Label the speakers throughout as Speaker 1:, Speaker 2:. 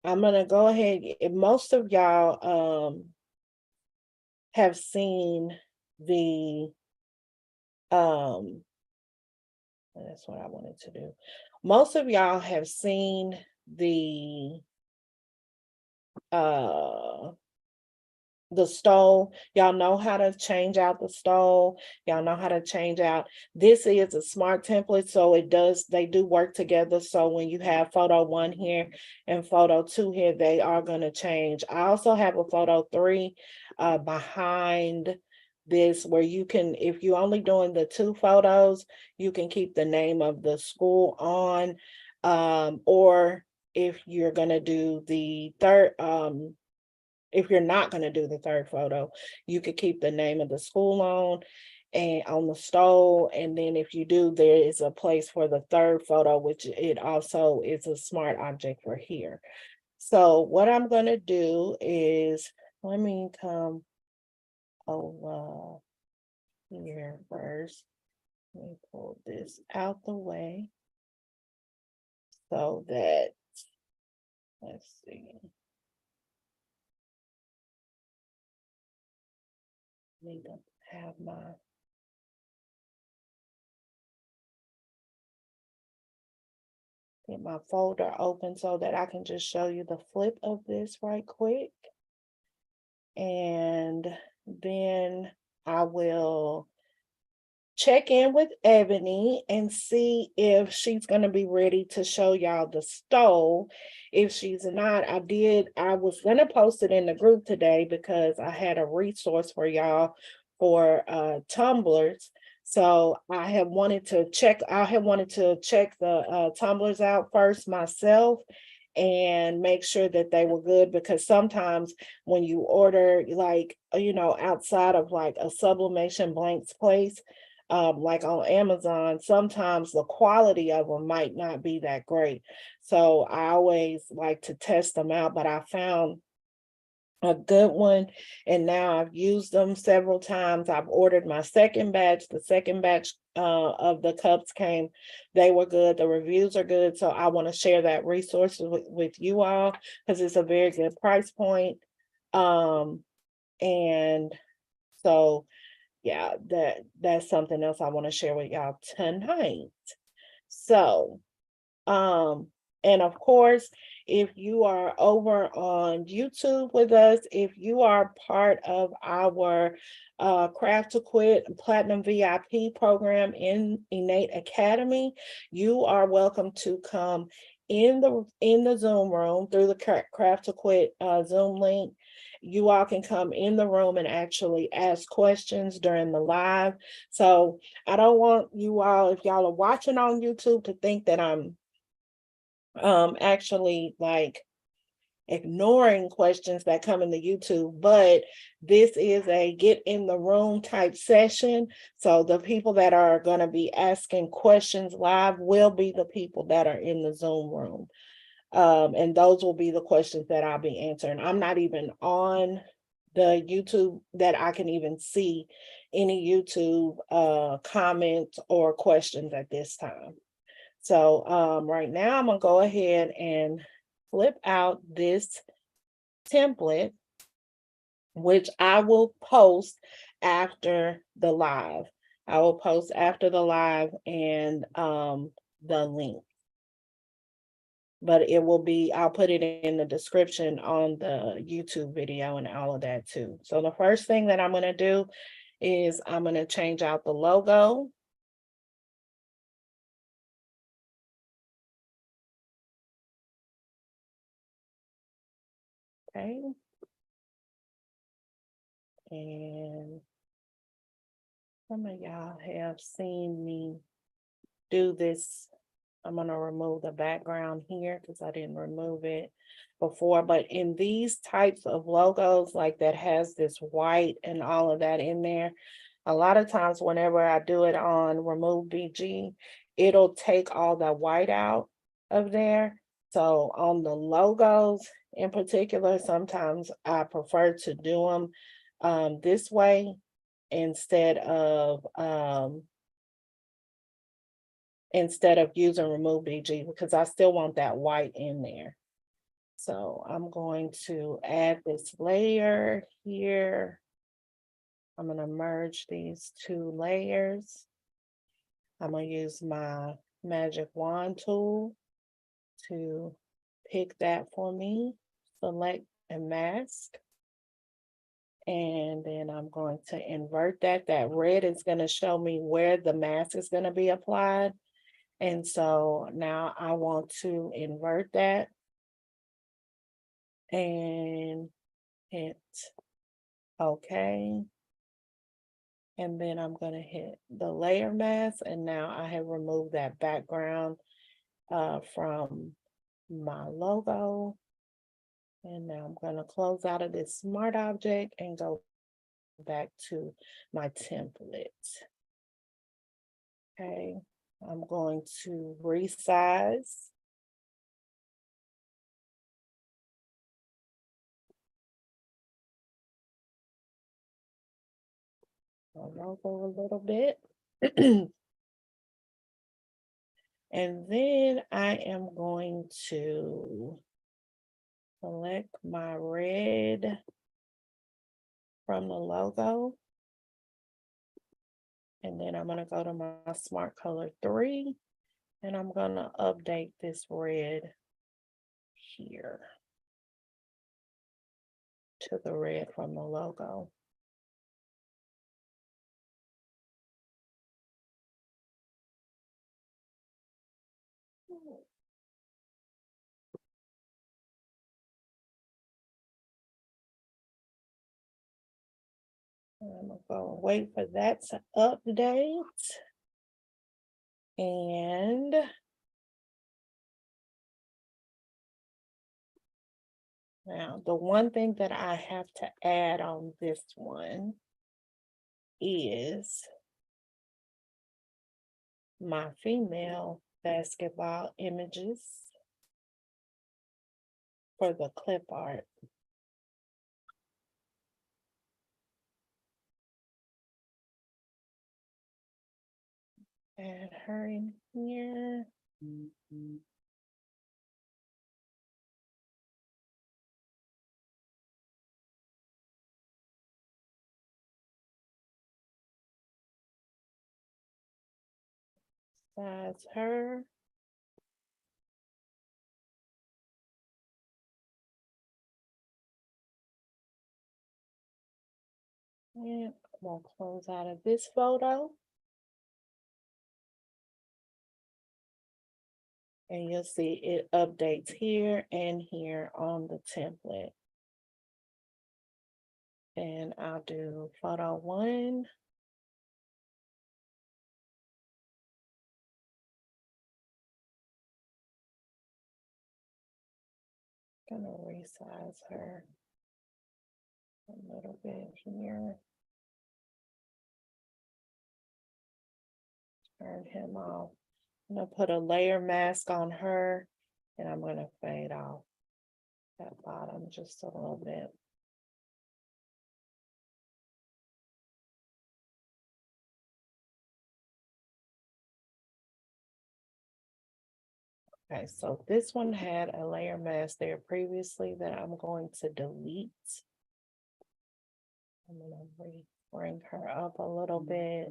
Speaker 1: I'm gonna go ahead. Most of y'all have seen the that's what I wanted to do. Most of y'all have seen uh the stove. Y'all know how to change out the stove. Y'all know how to change out. This is a smart template, so they do work together. So when you have photo 1 here and photo 2 here, they are going to change. I also have a photo 3 behind this where you can, if you're only doing the 2 photos, you can keep the name of the school on, or if you're going to do the third, if you're not going to do the third photo, you could keep the name of the school on the stove. And then if you do, there is a place for the third photo, which it also is a smart object for here. So what I'm going to do is, let me come over here first. Let me pull this out the way so that, let's see. Need to have get my folder open so that I can just show you the flip of this right quick. And then I will check in with Ebony and see if she's going to be ready to show y'all the stove. If she's not, I was going to post it in the group today because I had a resource for y'all for tumblers. So I have wanted to check the tumblers out first myself and make sure that they were good, because sometimes when you order, like, outside of like a sublimation blanks place, like on Amazon, sometimes the quality of them might not be that great. So I always like to test them out, but I found a good one, and now I've used them several times. I've ordered my second batch. The second batch of the cups came, they were good. The reviews are good. So I want to share that resource with you all because it's a very good price point. And so yeah, that's something else I want to share with y'all tonight. So, and of course, if you are over on YouTube with us, if you are part of our Craft to Quit Platinum VIP program in Innate Academy, you are welcome to come in the Zoom room through the Craft to Quit Zoom link. You all can come in the room and actually ask questions during the live. So I don't want you all, if y'all are watching on YouTube, to think that I'm actually like ignoring questions that come into YouTube, but this is a get in the room type session. So the people that are going to be asking questions live will be the people that are in the Zoom room. And those will be the questions that I'll be answering. I'm not even on the YouTube that I can even see any YouTube comments or questions at this time. So right now I'm gonna go ahead and flip out this template, which I will post after the live. I will post after the live and the link. But it will be, I'll put it in the description on the YouTube video and all of that too. So the first thing that I'm gonna do is I'm gonna change out the logo. Okay. And some of y'all have seen me do this. I'm going to remove the background here because I didn't remove it before. But in these types of logos, like that has this white and all of that in there, a lot of times whenever I do it on Remove BG, it'll take all the white out of there. So on the logos in particular, sometimes I prefer to do them this way instead of using Remove BG, because I still want that white in there. So I'm going to add this layer here. I'm going to merge these two layers. I'm going to use my magic wand tool to pick that for me, select and mask. And then I'm going to invert that. That red is going to show me where the mask is going to be applied. And so now I want to invert that and hit OK. And then I'm going to hit the layer mask. And now I have removed that background from my logo. And now I'm going to close out of this smart object and go back to my template. Okay, I'm going to resize. My logo a little bit. And then I am going to select my red from the logo. And then I'm going to go to my Smart Color 3, and I'm going to update this red here to the red from the logo. I'm going to go wait for that to update. And now the one thing that I have to add on this one is my female basketball images for the clip art. Add her in here. Size her. And I'm gonna close out of this photo. And you'll see it updates here and here on the template. And I'll do photo 1. Gonna resize her a little bit here. Turn him off. I'm gonna put a layer mask on her, and I'm gonna fade off that bottom just a little bit. Okay, so this one had a layer mask there previously that I'm going to delete. I'm gonna bring her up a little bit.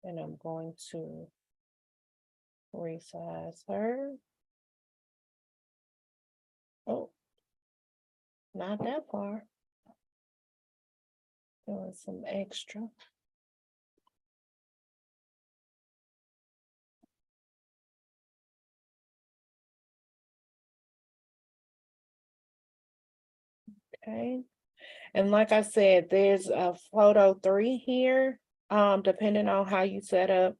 Speaker 1: And I'm going to resize her. Oh, not that far. Doing some extra. Okay. And like I said, there's a photo 3 here. Depending on how you set up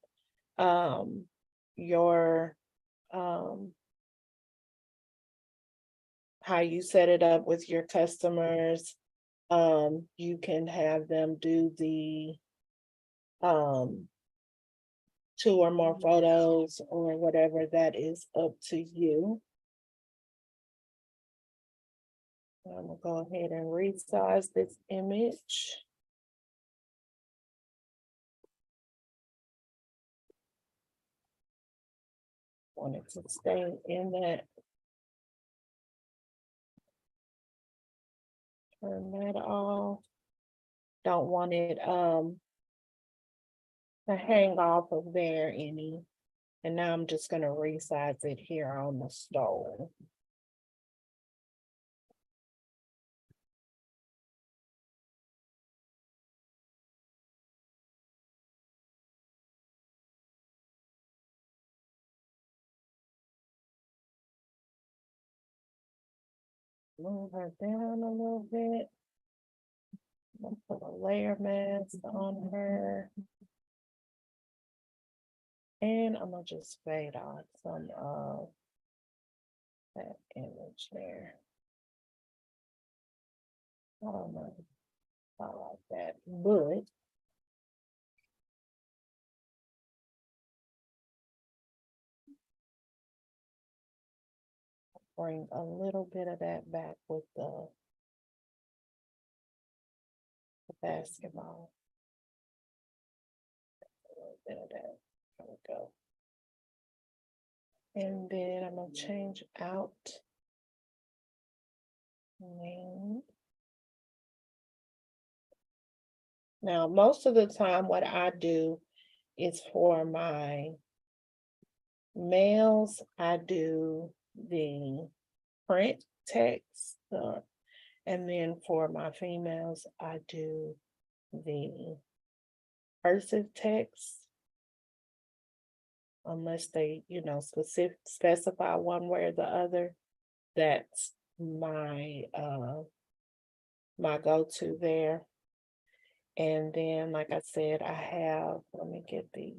Speaker 1: your how you set it up with your customers. You can have them do the 2 or more photos or whatever. That is up to you. I'm gonna go ahead and resize this image. Want it to stay in that. Turn that off. Don't want it to hang off of there any. And now I'm just going to resize it here on the stove. Move her down a little bit. I'll put a layer mask on her. And I'm gonna just fade out some of that image there. I don't know if I like that, but bring a little bit of that back with the basketball. A little bit of that. There we go. And then I'm gonna change out name. Now, most of the time, what I do is for my males, I do the print text, and then for my females, I do the cursive text, unless they, specify one way or the other. That's my my go-to there. And then, like I said, I have, let me get these.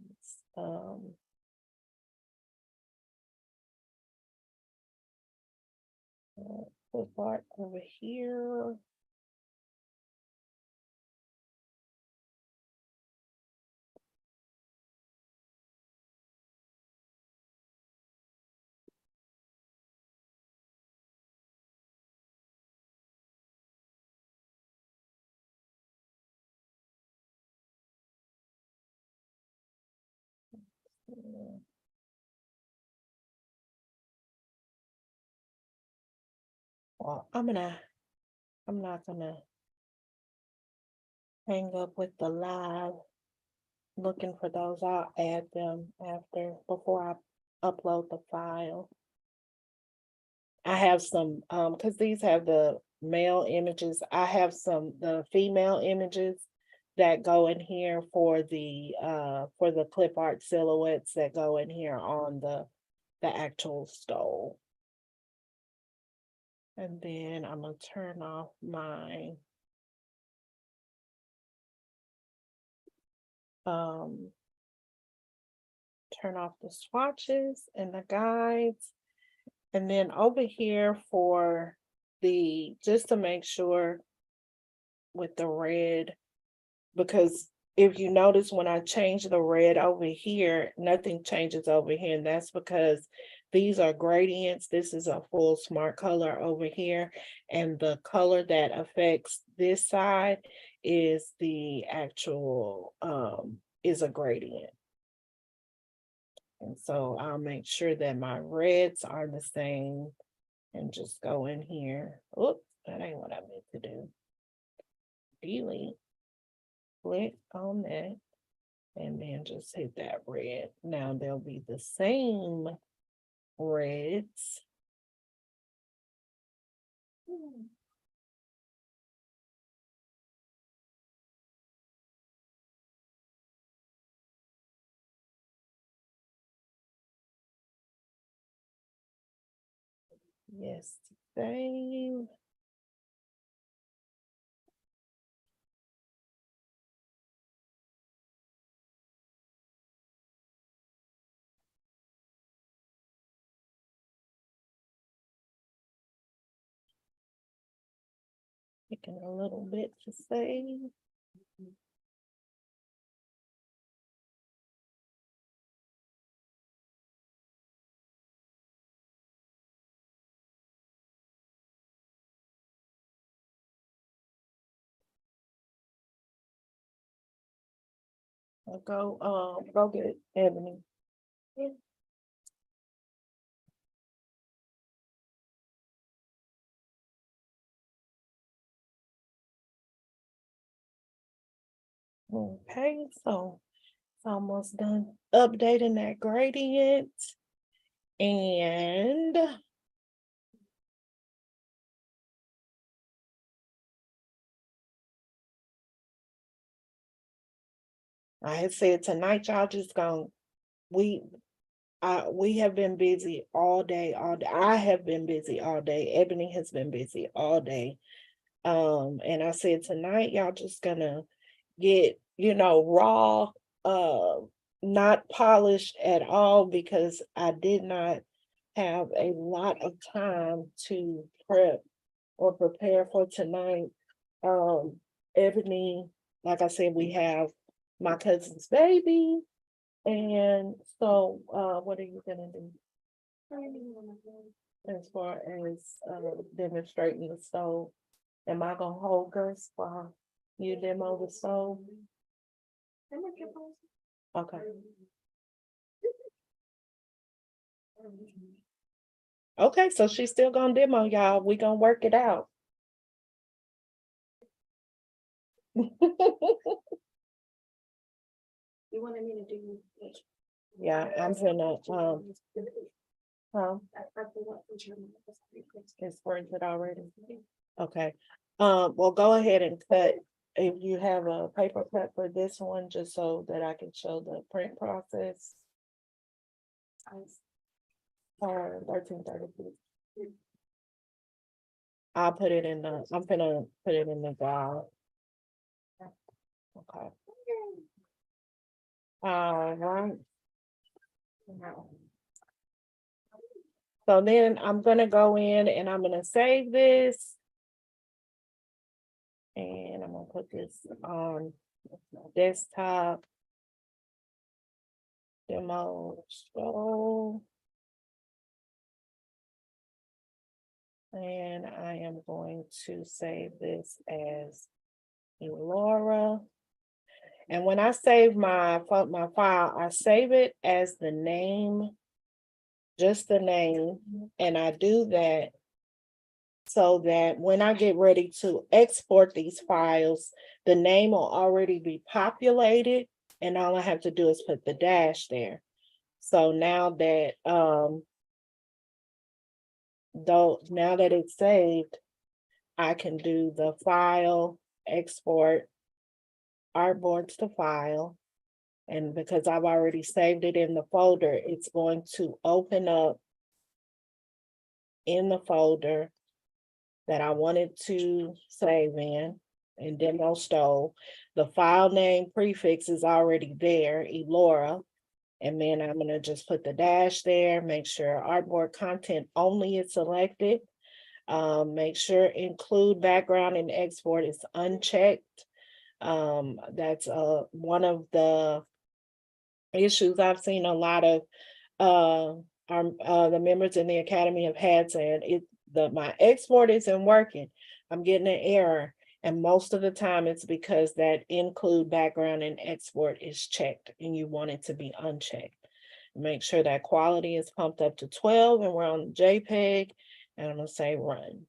Speaker 1: Put part over here. Well, I'm not gonna hang up with the live looking for those. I'll add them before I upload the file. I have some, because these have the male images. I have the female images that go in here for the clip art silhouettes that go in here on the actual stove. And then I'm gonna turn off my turn off the swatches and the guides. And then over here for just to make sure with the red, because if you notice when I change the red over here, nothing changes over here. And that's because these are gradients. This is a full smart color over here. And the color that affects this side is the actual, is a gradient. And so I'll make sure that my reds are the same and just go in here. Oops, that ain't what I meant to do. Delete, click on that, and then just hit that red. Now they'll be the same reds. Yes, save. Taking a little bit to save. I'll go get Ebony. Okay, so it's almost done updating that gradient. And I had said tonight, y'all just gonna, we have been busy all day, all day. I have been busy all day. Ebony has been busy all day. And I said tonight, y'all just gonna get, raw, not polished at all, because I did not have a lot of time to prep or prepare for tonight. Ebony, like I said, we have my cousin's baby. And so, what are you gonna do as far as demonstrating the stove? Am I gonna hold Gus while you demo the stove? Okay. Okay, so she's still gonna demo, y'all. We gonna work it out.
Speaker 2: You wanted me to do.
Speaker 1: Yeah, I'm gonna, it's worth it already. Okay, well, go ahead and cut, if you have a paper cut for this one, just so that I can show the print process. 1332. I'll put it in the, I'm gonna put it in the guide. Okay. All right. So then I'm gonna go in and I'm gonna save this. And I'm gonna put this on desktop. Demo show. And I am going to save this as Laura. And when I save my file, I save it as the name, just the name. And I do that so that when I get ready to export these files, the name will already be populated, and all I have to do is put the dash there. So now that now that it's saved, I can do the file, export artboards to file. And because I've already saved it in the folder, it's going to open up in the folder that I wanted to save in, and demo stove. The file name prefix is already there, Elora. And then I'm gonna just put the dash there, make sure artboard content only is selected. Make sure include background and export is unchecked. That's one of the issues I've seen a lot of the members in the academy have had, saying my export isn't working. I'm getting an error. And most of the time it's because that include background and export is checked and you want it to be unchecked. Make sure that quality is pumped up to 12 and we're on JPEG, and I'm gonna say run.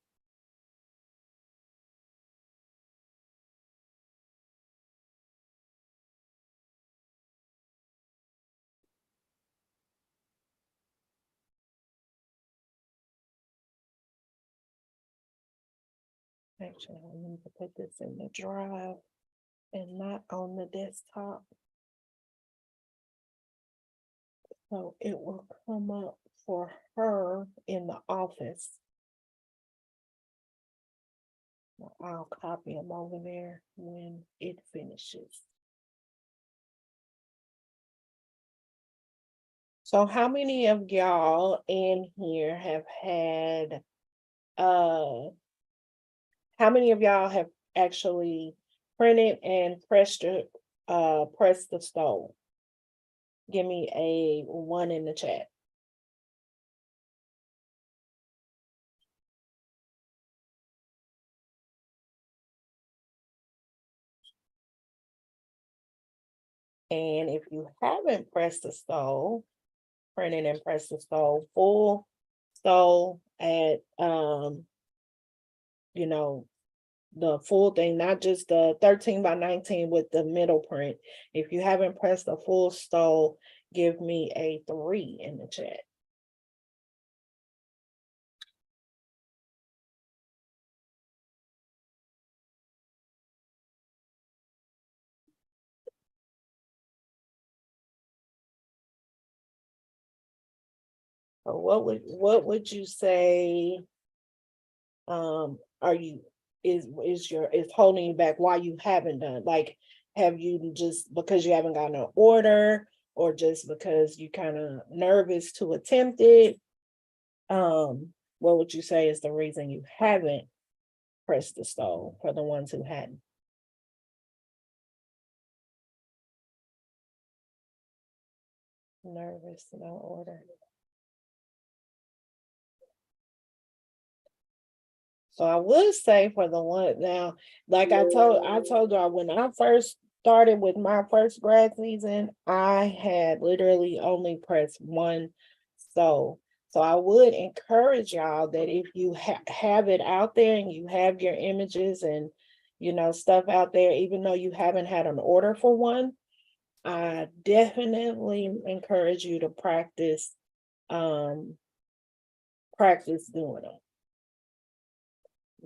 Speaker 1: Actually, I need to put this in the drive and not on the desktop. So it will come up for her in the office. I'll copy them over there when it finishes. So how many of y'all in here have had, how many of y'all have actually printed and pressed the stove? Give me a 1 in the chat. And if you haven't pressed the stove, printed and pressed the stove, full stove at, the full thing, not just the 13 by 19 with the middle print. If you haven't pressed the full stole, give me a 3 in the chat. So what would you say are you is holding you back why you haven't done? Like, have you just because you haven't gotten an order, or just because you kind of nervous to attempt it? What would you say is the reason you haven't pressed the stole for the ones who hadn't? Nervous, no order. So I would say for the one now, like I told y'all when I first started with my first grad season, I had literally only pressed one stole. So I would encourage y'all that if you have it out there and you have your images and stuff out there, even though you haven't had an order for one, I definitely encourage you to practice doing them.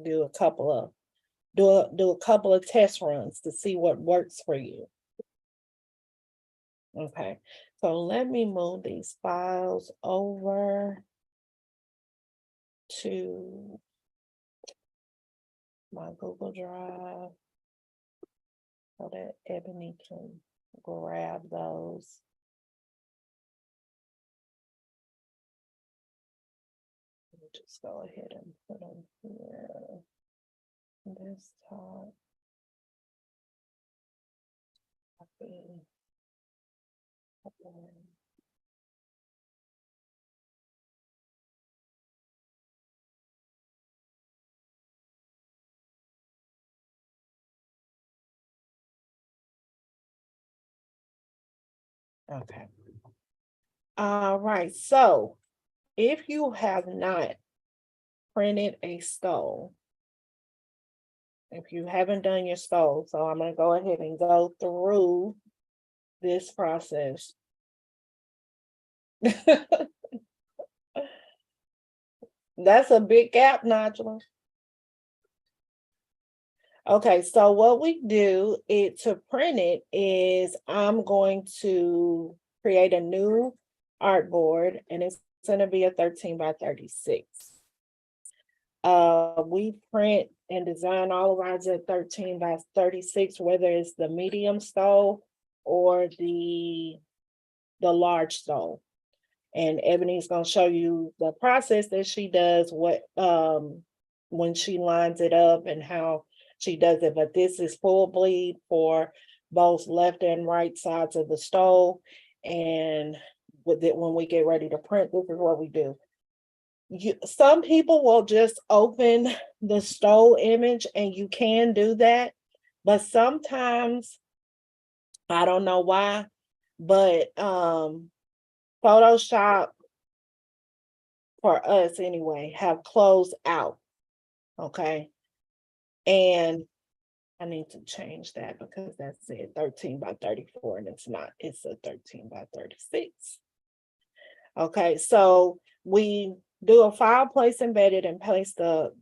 Speaker 1: Do a couple of test runs to see what works for you. Okay, so let me move these files over to my Google Drive so that Ebony can grab those. Just go ahead and put them here. Desktop. Copy. Okay. All right. So if you have not printed a stole, if you haven't done your stole, so I'm going to go ahead and go through this process. That's a big gap, Nodula. Okay, so what we do to print it is I'm going to create a new artboard, and it's going to be a 13 by 36. We print and design all of ours at 13 by 36, whether it's the medium stole or the large stole. And Ebony's going to show you the process that she does, when she lines it up and how she does it. But this is full bleed for both left and right sides of the stole. And with it, when we get ready to print, this is what we do. Some people will just open the stole image, and you can do that. But sometimes, I don't know why, but Photoshop, for us anyway, have closed out. Okay. And I need to change that because that said 13 by 34 and it's not, it's a 13 by 36. Okay, so we do a file place embedded and place the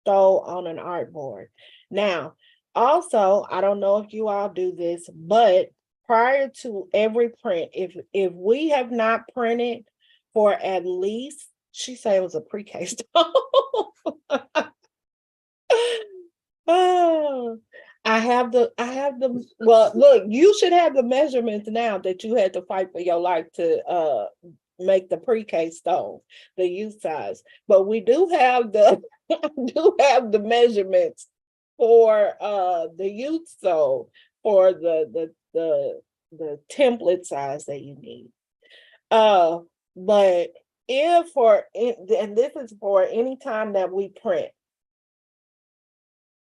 Speaker 1: stole on an artboard. Now, also, I don't know if you all do this, but prior to every print, if we have not printed for at least, she said it was a pre-K stole. Oh, I have the well, look, you should have the measurements now that you had to fight for your life to make the pre-K stole, the youth size. But we do have the measurements for the youth stole, for the template size that you need. But and this is for any time that we print.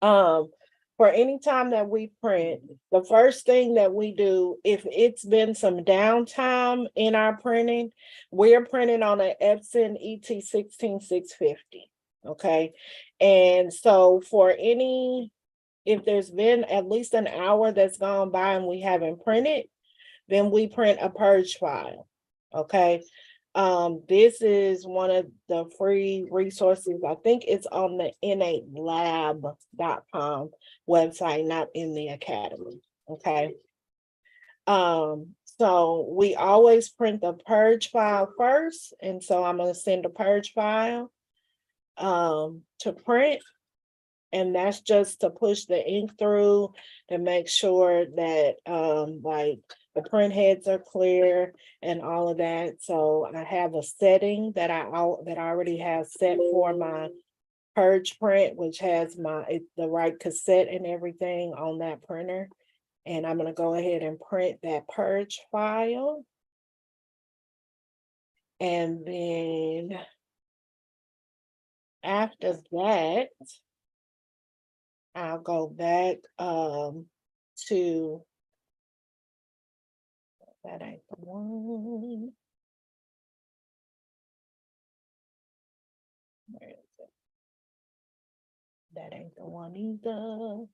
Speaker 1: For any time that we print, the first thing that we do, if it's been some downtime in our printing, we're printing on an Epson ET16650. Okay. And so if there's been at least an hour that's gone by and we haven't printed, then we print a purge file. Okay. This is one of the free resources. I think it's on the innatelab.com website, not in the academy. Okay. So we always print the purge file first. And so I'm going to send a purge file to print. And that's just to push the ink through to make sure that like the print heads are clear and all of that. So I have a setting that I already have set for my purge print, which has the right cassette and everything on that printer. And I'm going to go ahead and print that purge file. And then after that, I'll go back to, that ain't the one. Where is it? That ain't the one either.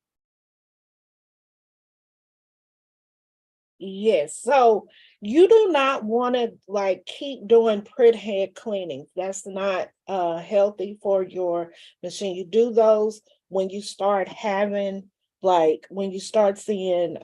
Speaker 1: Yes, so you do not want to like keep doing print head cleanings. That's not healthy for your machine. You do those when you start having when you start seeing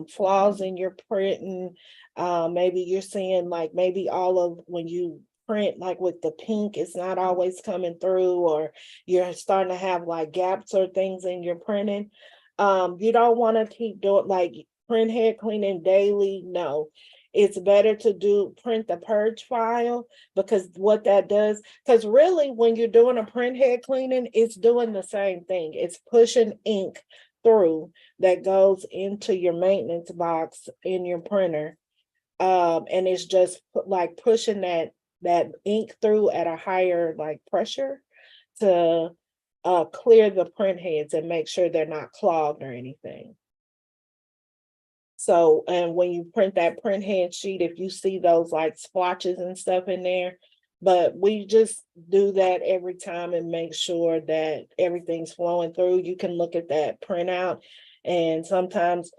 Speaker 1: flaws in your printing. Maybe you're seeing maybe all of when you print with the pink, it's not always coming through, or you're starting to have gaps or things in your printing. You don't want to keep doing print head cleaning daily. No, it's better to print the purge file, because what that does, because really when you're doing a print head cleaning, it's doing the same thing. It's pushing ink through that goes into your maintenance box in your printer. And it's just pushing that ink through at a higher pressure to clear the print heads and make sure they're not clogged or anything. So, and when you print that print head sheet, if you see those splotches and stuff in there, but we just do that every time and make sure that everything's flowing through. You can look at that printout, and sometimes,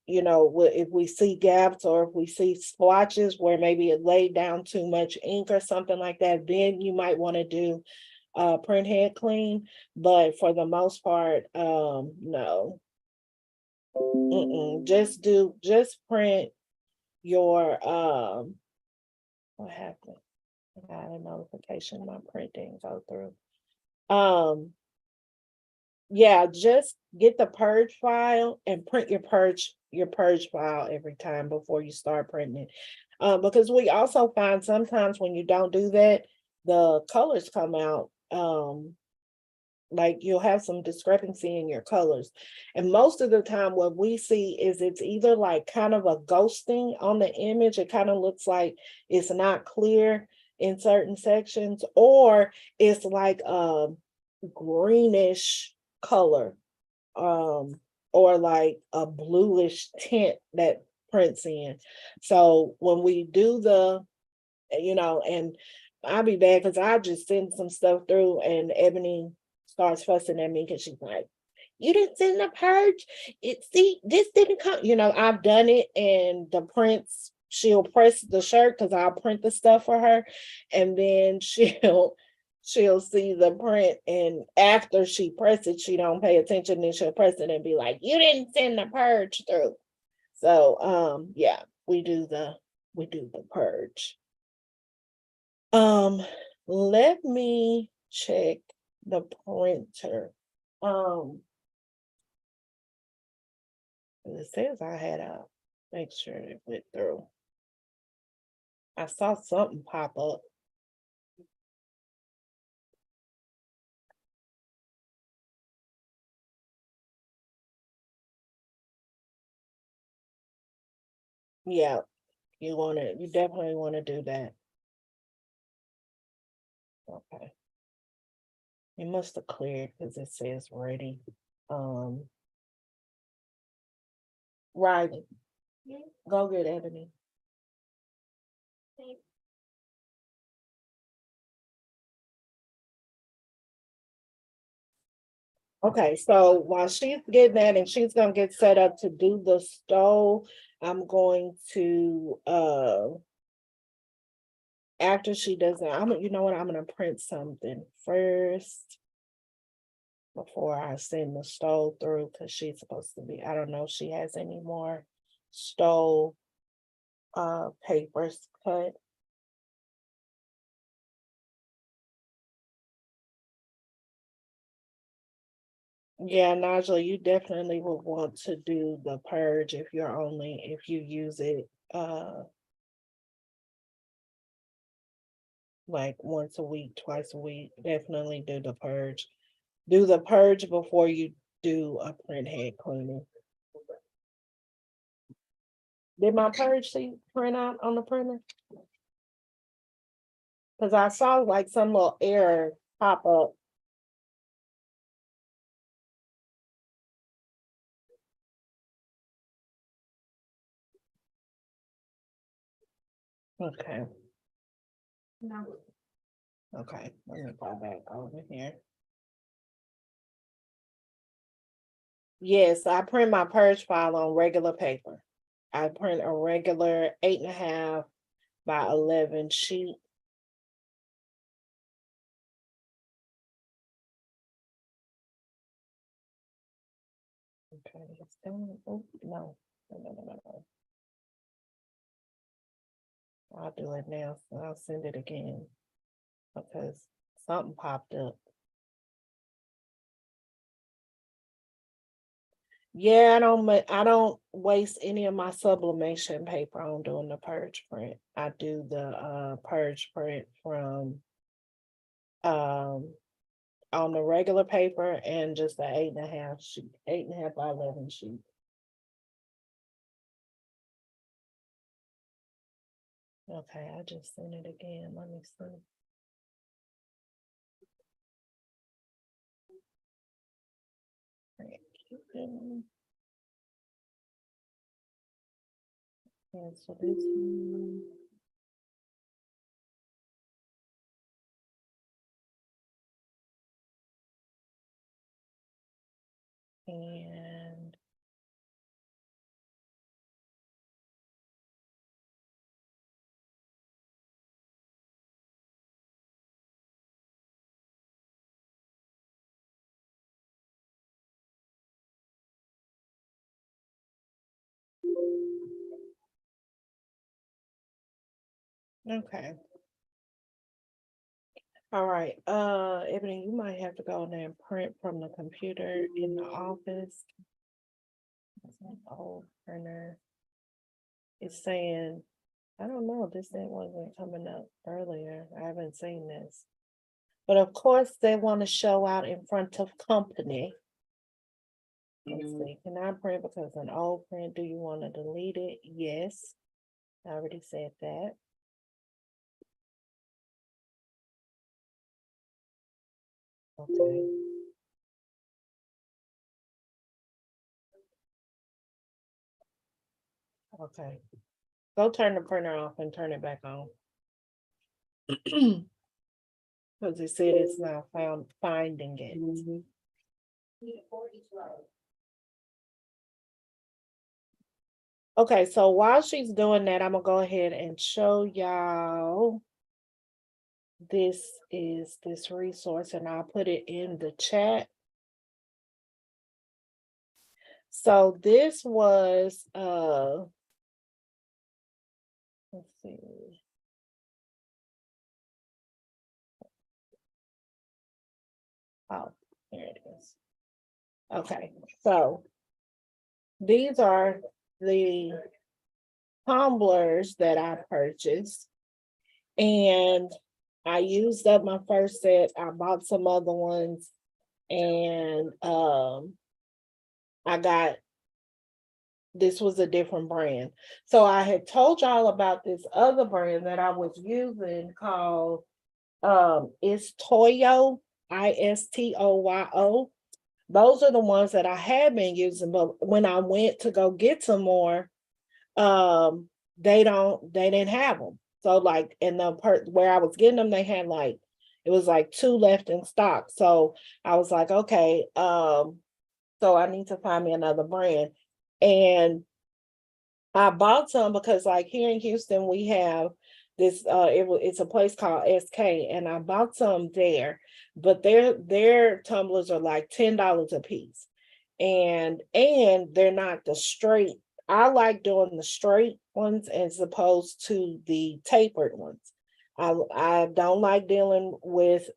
Speaker 1: if we see gaps or if we see splotches where maybe it laid down too much ink or something like that, then you might want to do print head clean. But for the most part, no. Just print your what happened? I got a notification my print didn't go through. Yeah, just get the purge file and print your purge file every time before you start printing it. Because we also find sometimes when you don't do that, the colors come out you'll have some discrepancy in your colors. And most of the time what we see is it's either kind of a ghosting on the image. It kind of looks like it's not clear in certain sections, or it's a greenish color, or a bluish tint that prints in. So when we do and I'll be bad because I just send some stuff through and Ebony starts fussing at me because she's like, "You didn't send the purge. This didn't come." I've done it, and the prints, she'll press the shirt because I'll print the stuff for her, and then she'll see the print, and after she presses, she don't pay attention, and she'll press it and be like, "You didn't send the purge through." So yeah, we do the purge. Let me check the printer. It says I had to make sure it went through. I saw something pop up. Yeah, you definitely want to do that. Okay. It must have cleared because it says ready. Right. Go get Ebony. Okay, so while she's getting that and she's gonna get set up to do the stove, I'm going to after she does that, you know what, I'm gonna print something first before I send the stove through because she's supposed to be, I don't know if she has any more stove papers cut. Yeah, Nigel, you definitely would want to do the purge if you use it like once a week, twice a week. Definitely do the purge. Do the purge before you do a print head cleaning. Did my purge sheet print out on the printer? Because I saw like some little error pop up. Okay. No. Okay, let me go back over here. Yes, I print my purge file on regular paper. I print a regular 8.5 by 11 sheet. Okay, it's done. Oh, no. No. I'll do it now. So I'll send it again because something popped up. Yeah, I don't waste any of my sublimation paper on doing the purge print. I do the purge print from um on the regular paper and just the 8.5 sheet, 8.5 by 11 sheet. Okay, I just sent it again. Let me see. Cancel this one. And okay. All right. Ebony, you might have to go in there and print from the computer in the office. That's an old printer. It's saying, I don't know, this thing wasn't coming up earlier. I haven't seen this. But of course, they want to show out in front of company. Let's see, can I print because an old print? Do you want to delete it? Yes. I already said that. Okay. Okay. Go turn the printer off and turn it back on. Because it said it's not finding it. Okay, so while she's doing that, I'm gonna go ahead and show y'all. This is this resource, and I'll put it in the chat. So this was let's see. Oh, here it is. Okay, so these are the tumblers that I purchased, and I used up my first set. I bought some other ones, and I got, this was a different brand. So I had told y'all about this other brand that I was using called it's Toyo, Istoo. Those are the ones that I had been using, but when I went to go get some more, they didn't have them. So like in the where I was getting them, they had like It was like 2 left in stock. So I was like, okay, so I need to find me another brand. And I bought some because like here in Houston, we have this it's a place called SK, and I bought some there, but their tumblers are like $10 a piece. And they're not the straight. I like doing the straight ones as opposed to the tapered ones. I don't like dealing with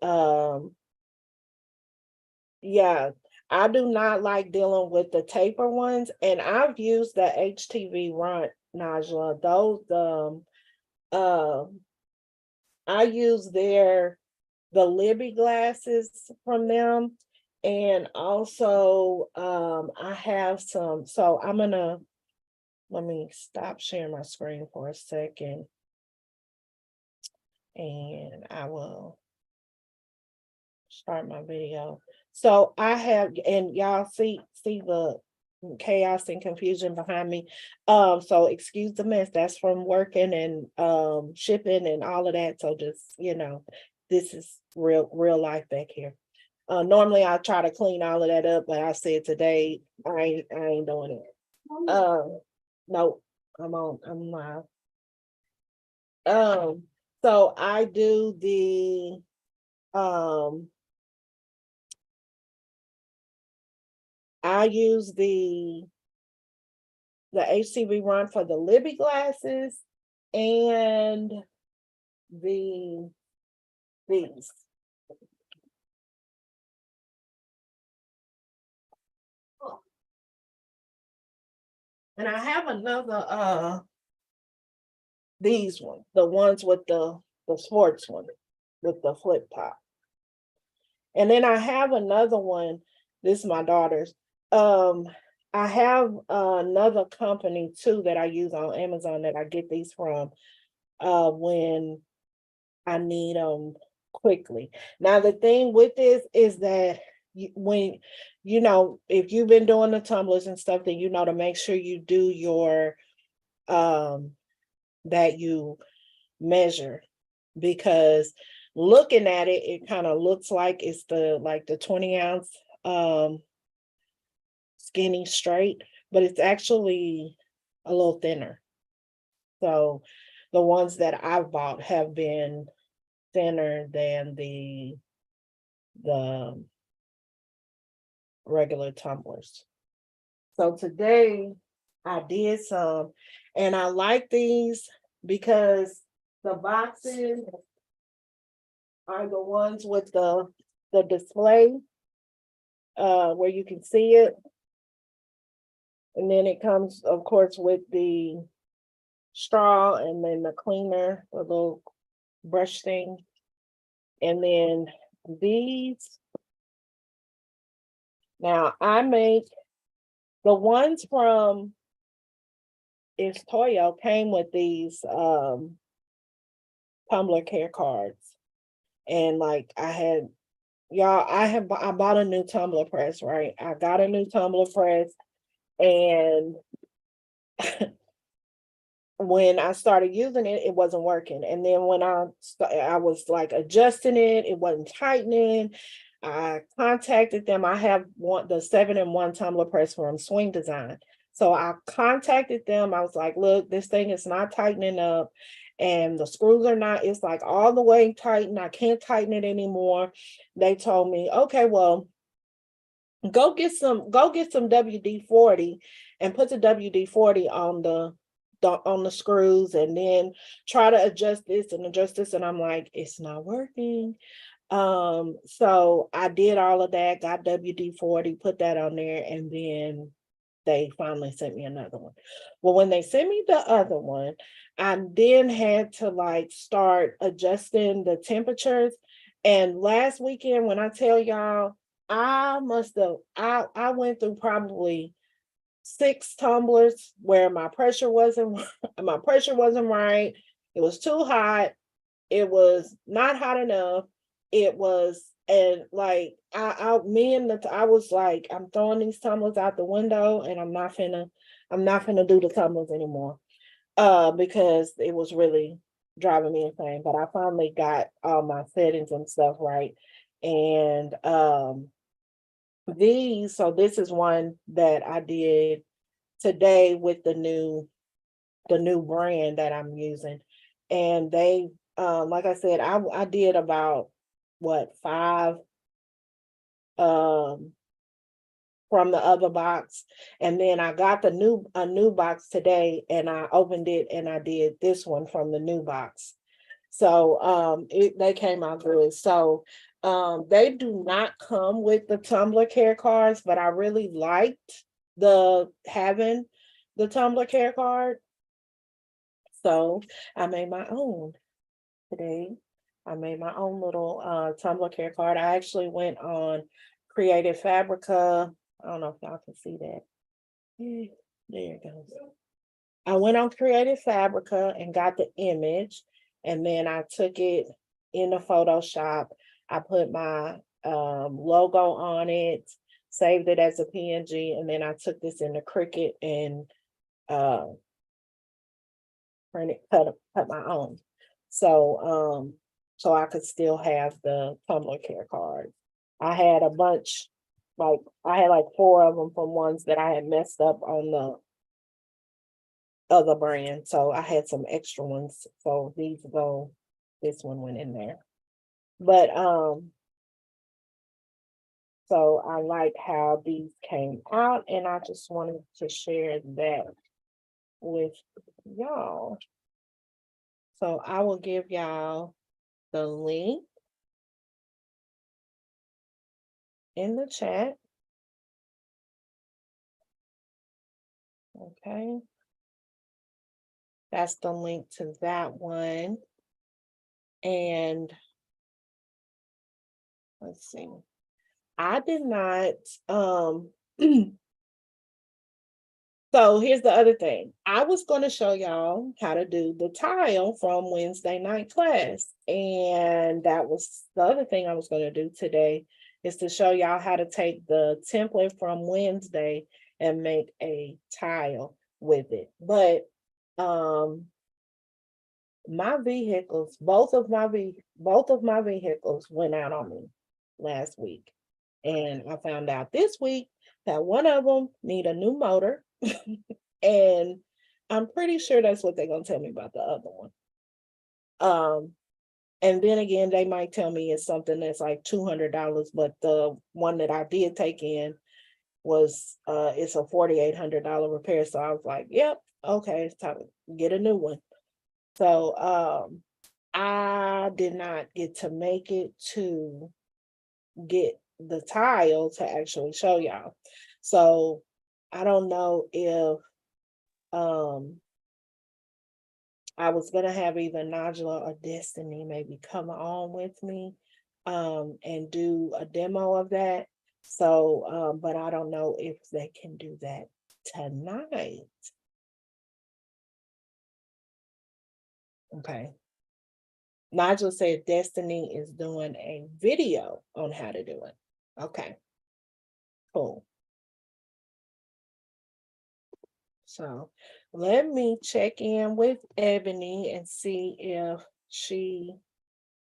Speaker 1: yeah, I do not like dealing with the taper ones, and I've used the HTV Runt, Najla. Those um I use the Libby glasses from them, and also I have some. So I'm gonna let me stop sharing my screen for a second, and I will start my video. So I have, and y'all see the chaos and confusion behind me. So excuse the mess. That's from working and shipping and all of that. So just, this is real life back here. Normally I try to clean all of that up, but I said today I ain't doing it. No, I'm live. Um, so I do um I use the HCV Run for the Libby glasses and the these. And I have another these ones, the ones with the sports one with the flip top. And then I have another one, this is my daughter's. I have another company too that I use on Amazon that I get these from when I need them quickly. Now, the thing with this is that when, if you've been doing the tumblers and stuff, then to make sure you do your, that you measure, because looking at it, it kind of looks like it's the 20-ounce skinny straight, but it's actually a little thinner. So the ones that I've bought have been thinner than the regular tumblers. So today I did some, and I like these because the boxes are the ones with the display where you can see it. And then it comes, of course, with the straw and then the cleaner, the little brush thing. And then these, now I make the ones from It's Toyo came with these tumbler care cards. And like I bought a new tumbler press, right? I got a new tumbler press, and when I started using it, it wasn't working. And then when I was like adjusting it, it wasn't tightening. I contacted them. I have the 7-in-1 tumbler press from Swing Design. So I contacted them. I was like, look, this thing is not tightening up, and the screws are not, it's like all the way tightened. I can't tighten it anymore. They told me, okay, well, go get some WD-40 and put the WD-40 on the screws, and then try to adjust this and adjust this. And I'm like, it's not working. So I did all of that, got WD-40, put that on there, and then they finally sent me another one. Well, when they sent me the other one, I then had to like start adjusting the temperatures. And last weekend, when I tell y'all, I went through probably 6 tumblers where my pressure wasn't right. It was too hot. It was not hot enough. It was, and like I was like, I'm throwing these tumblers out the window, and I'm not finna do the tumblers anymore. Because it was really driving me insane. But I finally got all my settings and stuff right. And so this is one that I did today with the new brand that I'm using. And they like I said, I did about what, five um from the other box, and then I got a new box today, and I opened it and I did this one from the new box. So they came out good. So they do not come with the tumbler care cards, but I really liked the having the tumbler care card. So I made my own today. I made my own little tumbler care card. I actually went on Creative Fabrica. I don't know if y'all can see that. Eh, there it goes. I went on Creative Fabrica and got the image, and then I took it in the Photoshop. I put my logo on it, saved it as a PNG, and then I took this into Cricut and uh, cut my own. So I could still have the Tumblr care card. I had a bunch, like I had like four of them from ones that I had messed up on the other brand. So I had some extra ones. So this one went in there. But so I like how these came out, and I just wanted to share that with y'all. So I will give y'all the link in the chat. Okay. That's the link to that one. And let's see. I did not so here's the other thing. I was going to show y'all how to do the tile from Wednesday night class. And that was the other thing I was going to do today, is to show y'all how to take the template from Wednesday and make a tile with it. But my vehicles, both of my vehicles went out on me last week. And I found out this week that one of them need a new motor. And I'm pretty sure that's what they're gonna tell me about the other one. And then again, they might tell me it's something that's like $200, but the one that I did take in was it's a $4,800 repair. So I was like, yep, okay, it's time to get a new one. So I did not get to make it to get the tile to actually show y'all. So I don't know if I was gonna have either Nigella or Destiny maybe come on with me and do a demo of that. So but I don't know if they can do that tonight. Okay. Nigel said Destiny is doing a video on how to do it. Okay, cool. So let me check in with Ebony and see if she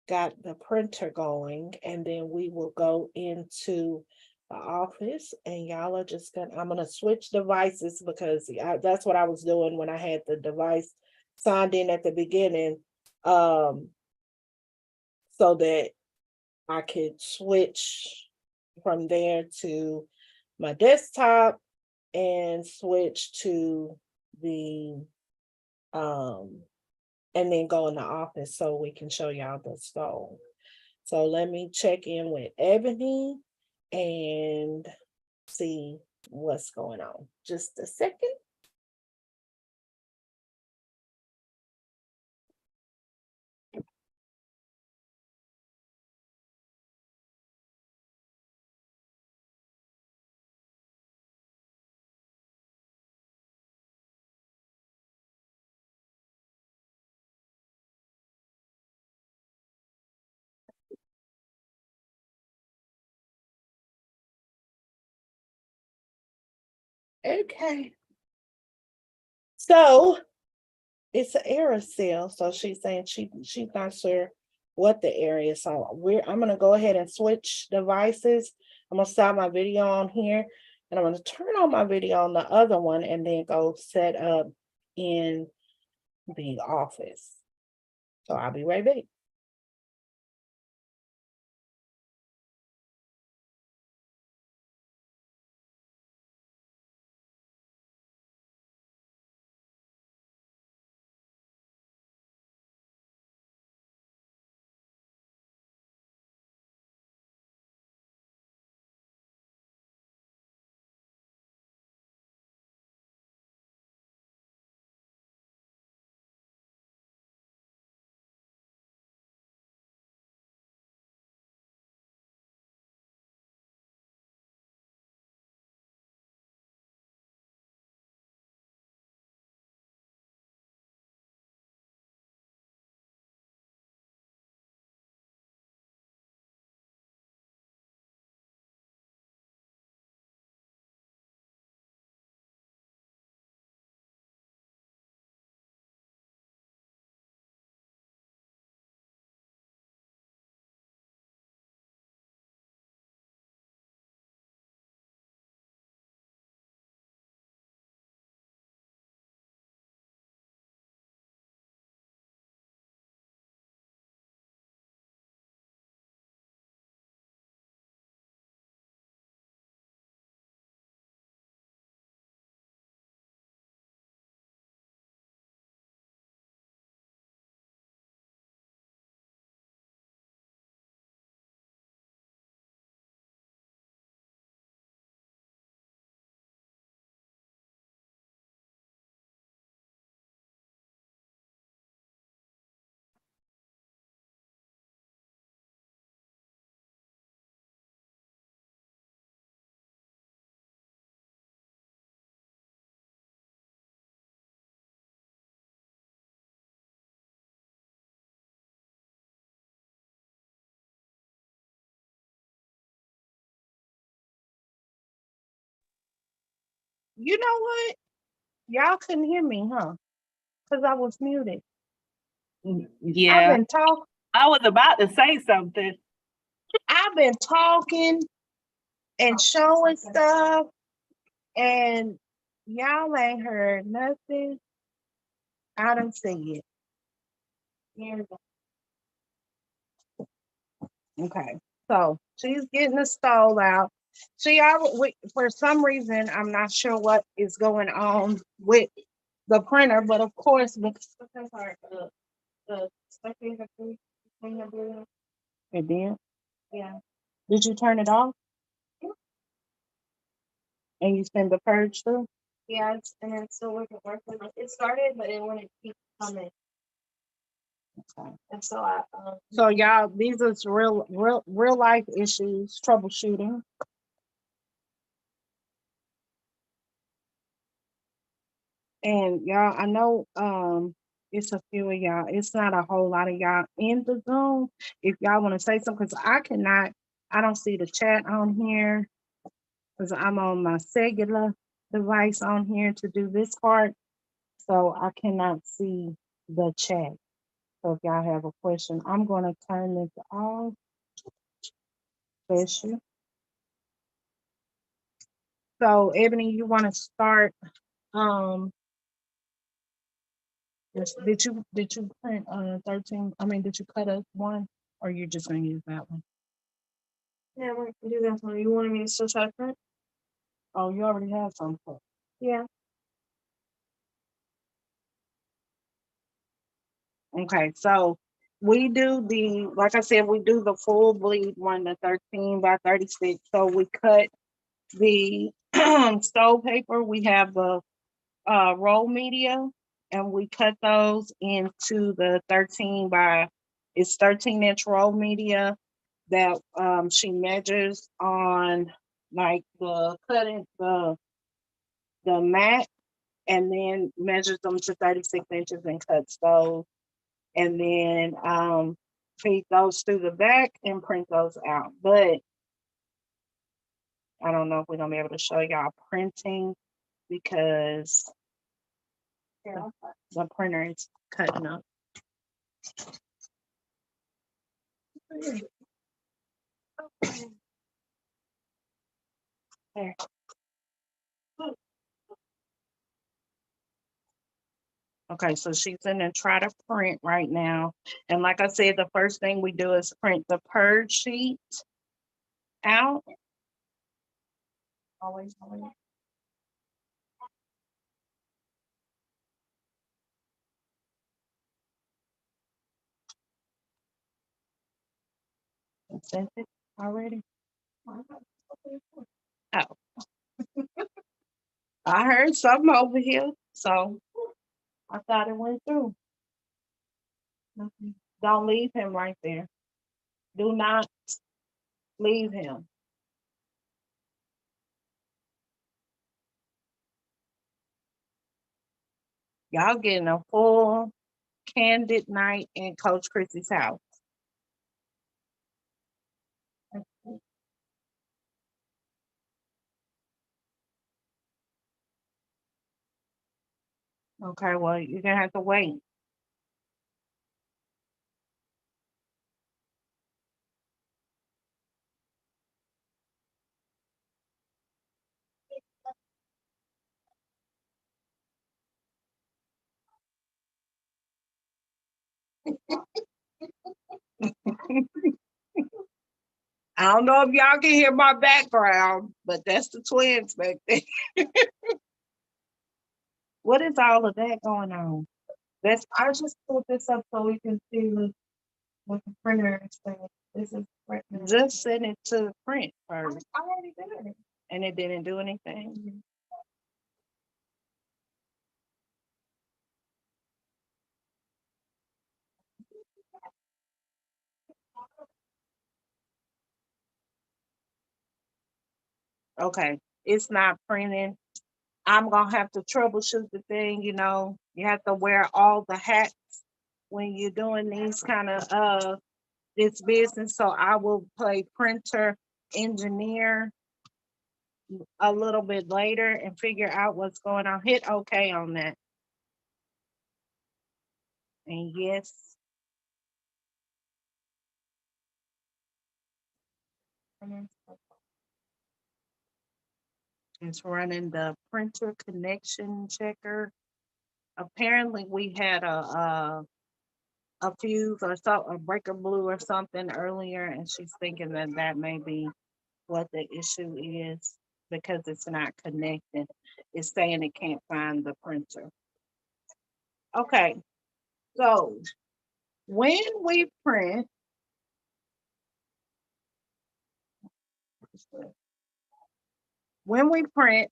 Speaker 1: got the printer going, and then we will go into the office, and y'all are just gonna, I'm gonna switch devices because that's what I was doing when I had the device signed in at the beginning, so that I could switch from there to my desktop and switch to the and then go in the office so we can show y'all the stove. So let me check in with Ebony and see what's going on. Just a second. Okay. So It's an aerosol, so she's saying she's not sure what the area is. So I'm gonna go ahead and switch devices. I'm gonna stop my video on here, and I'm gonna turn on my video on the other one, and then go set up in the office. So I'll be right back. You know what? Y'all couldn't hear me, huh? Because I was muted. I've
Speaker 2: Yeah,
Speaker 1: been talking.
Speaker 2: I was about to say something.
Speaker 1: I've been talking and showing stuff, and y'all ain't heard nothing. I don't see it. Okay, so she's getting the stove out. For some reason, I'm not sure what is going on with the printer, but of course, the spectator thing, it did. Yeah. Did you turn it off? And you send the purge through? Yeah, and it's still working. It started, but it wouldn't keep coming. Okay. And so so y'all, these are real life issues, troubleshooting. And y'all, I know it's a few of y'all. It's not a whole lot of y'all in the Zoom. If y'all want to say something, because I don't see the chat on here because I'm on my cellular device on here to do this part. So I cannot see the chat. So if y'all have a question, I'm going to turn this off. Bless you. So Ebony, you want to start? Did you print 13? I mean, did you cut us one, or you're just gonna use that one? Yeah, we're gonna do that one. You wanted me to still try to print? Oh, you already have some cut. Yeah. Okay, so we do like I said, we do the full bleed one, the 13 by 36. So we cut the stove paper. We have the roll media, and we cut those into the 13-inch roll media that she measures on, like the cutting the mat, and then measures them to 36 inches and cuts those, and then feed those through the back and print those out. But I don't know if we're gonna be able to show y'all printing because The printer is cutting up. There. Okay, so she's gonna try to print right now. And like I said, the first thing we do is print the purge sheet out. Always. Sent it already? Oh, I heard something over here, so I thought it went through. Don't leave him right there. Do not leave him. Y'all getting a full candid night in Coach Chrissy's house. Okay, well, you're gonna have to wait. I don't know if y'all can hear my background, but that's the twins back there. What is all of that going on? I just put this up so we can see what the printer is saying. This is just send it to print first. I already did it. And it didn't do anything. Okay, it's not printing. I'm gonna have to troubleshoot the thing, you know. You have to wear all the hats when you're doing these kind of this business. So I will play printer engineer a little bit later and figure out what's going on. Hit OK on that. And yes. It's running the printer connection checker. Apparently we had a fuse or a breaker blew or something earlier, and she's thinking that may be what the issue is because it's not connecting. It's saying it can't find the printer. Okay, so when we print,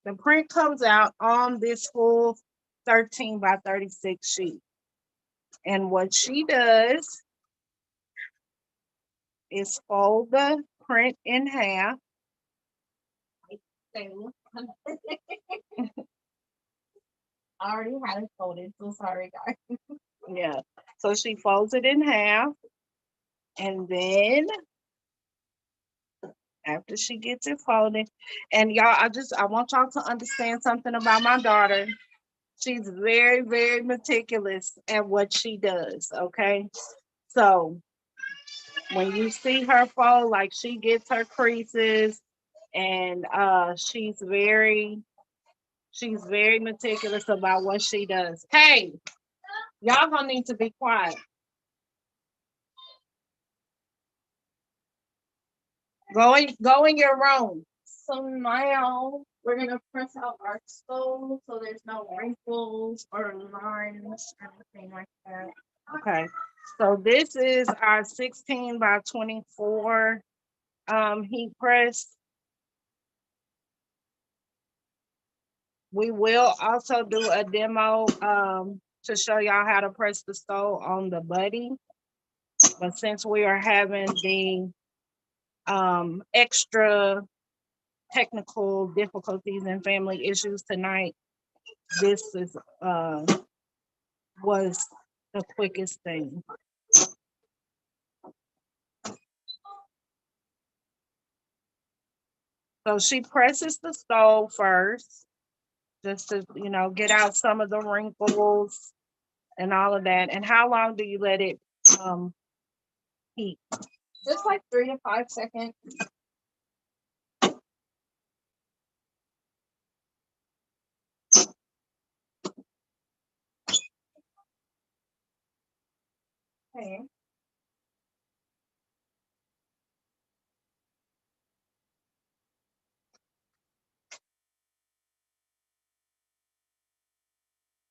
Speaker 1: the print comes out on this full 13 by 36 sheet. And what she does is fold the print in half. I already had it folded, so sorry, guys. Yeah, so she folds it in half, and then after she gets it folded, and y'all, I want y'all to understand something about my daughter. She's very, very meticulous at what she does, okay? So when you see her fold, like she gets her creases, and she's very meticulous about what she does. Hey, y'all gonna need to be quiet. Go in your room. So now we're gonna press out our stove so there's no wrinkles or lines or anything like that. Okay. So this is our 16 by 24 heat press. We will also do a demo to show y'all how to press the stove on the buddy. But since we are having the extra technical difficulties and family issues tonight, this is was the quickest thing. So she presses the stove first, just to, get out some of the wrinkles and all of that. And how long do you let it heat?
Speaker 3: Just like 3 to 5 seconds. Okay.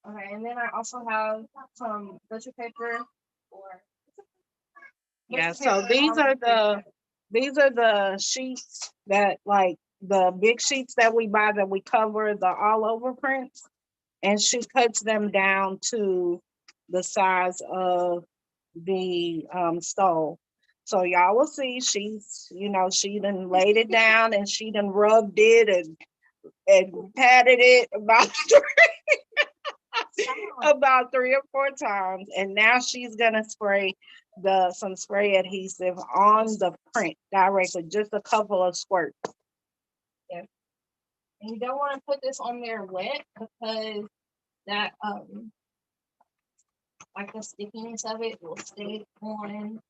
Speaker 3: Okay, and then I also have some butcher paper or
Speaker 1: Yeah, so these are the sheets that, like, the big sheets that we buy that we cover the all over prints, and she cuts them down to the size of the stove. So y'all will see she done laid it down and she done rubbed it and patted it about 3 or 4 times, and now she's gonna spray some spray adhesive on the print directly, just a couple of squirts.
Speaker 3: Yeah. And you don't want to put this on there wet because that like the stickiness of it will stay on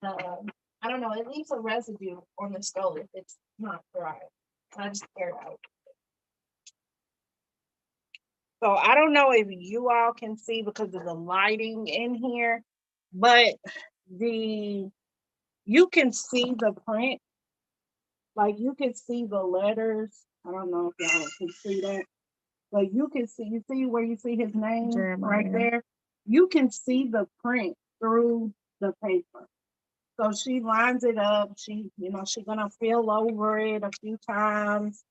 Speaker 3: the I don't know, it leaves a residue on the stove if it's not dry. I just tear it out.
Speaker 1: So I don't know if you all can see because of the lighting in here, but you can see the print. Like, you can see the letters. I don't know if y'all can see that, but you see where you see his name right there. You can see the print through the paper. So she lines it up. She's gonna fill over it a few times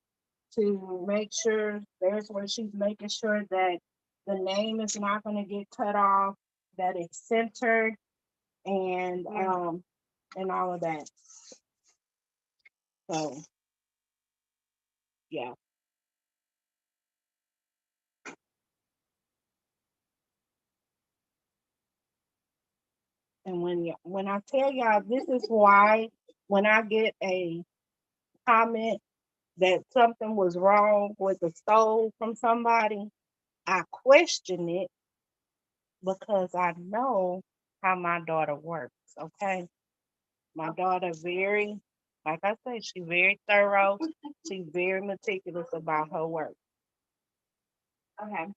Speaker 1: to make sure. There's where she's making sure that the name is not going to get cut off, that it's centered, and all of that. So yeah. And when I tell y'all, this is why when I get a comment that something was wrong with the stove from somebody, I question it because I know how my daughter works. Okay. My daughter like I said, she's very thorough. She's very meticulous about her work.
Speaker 3: Okay.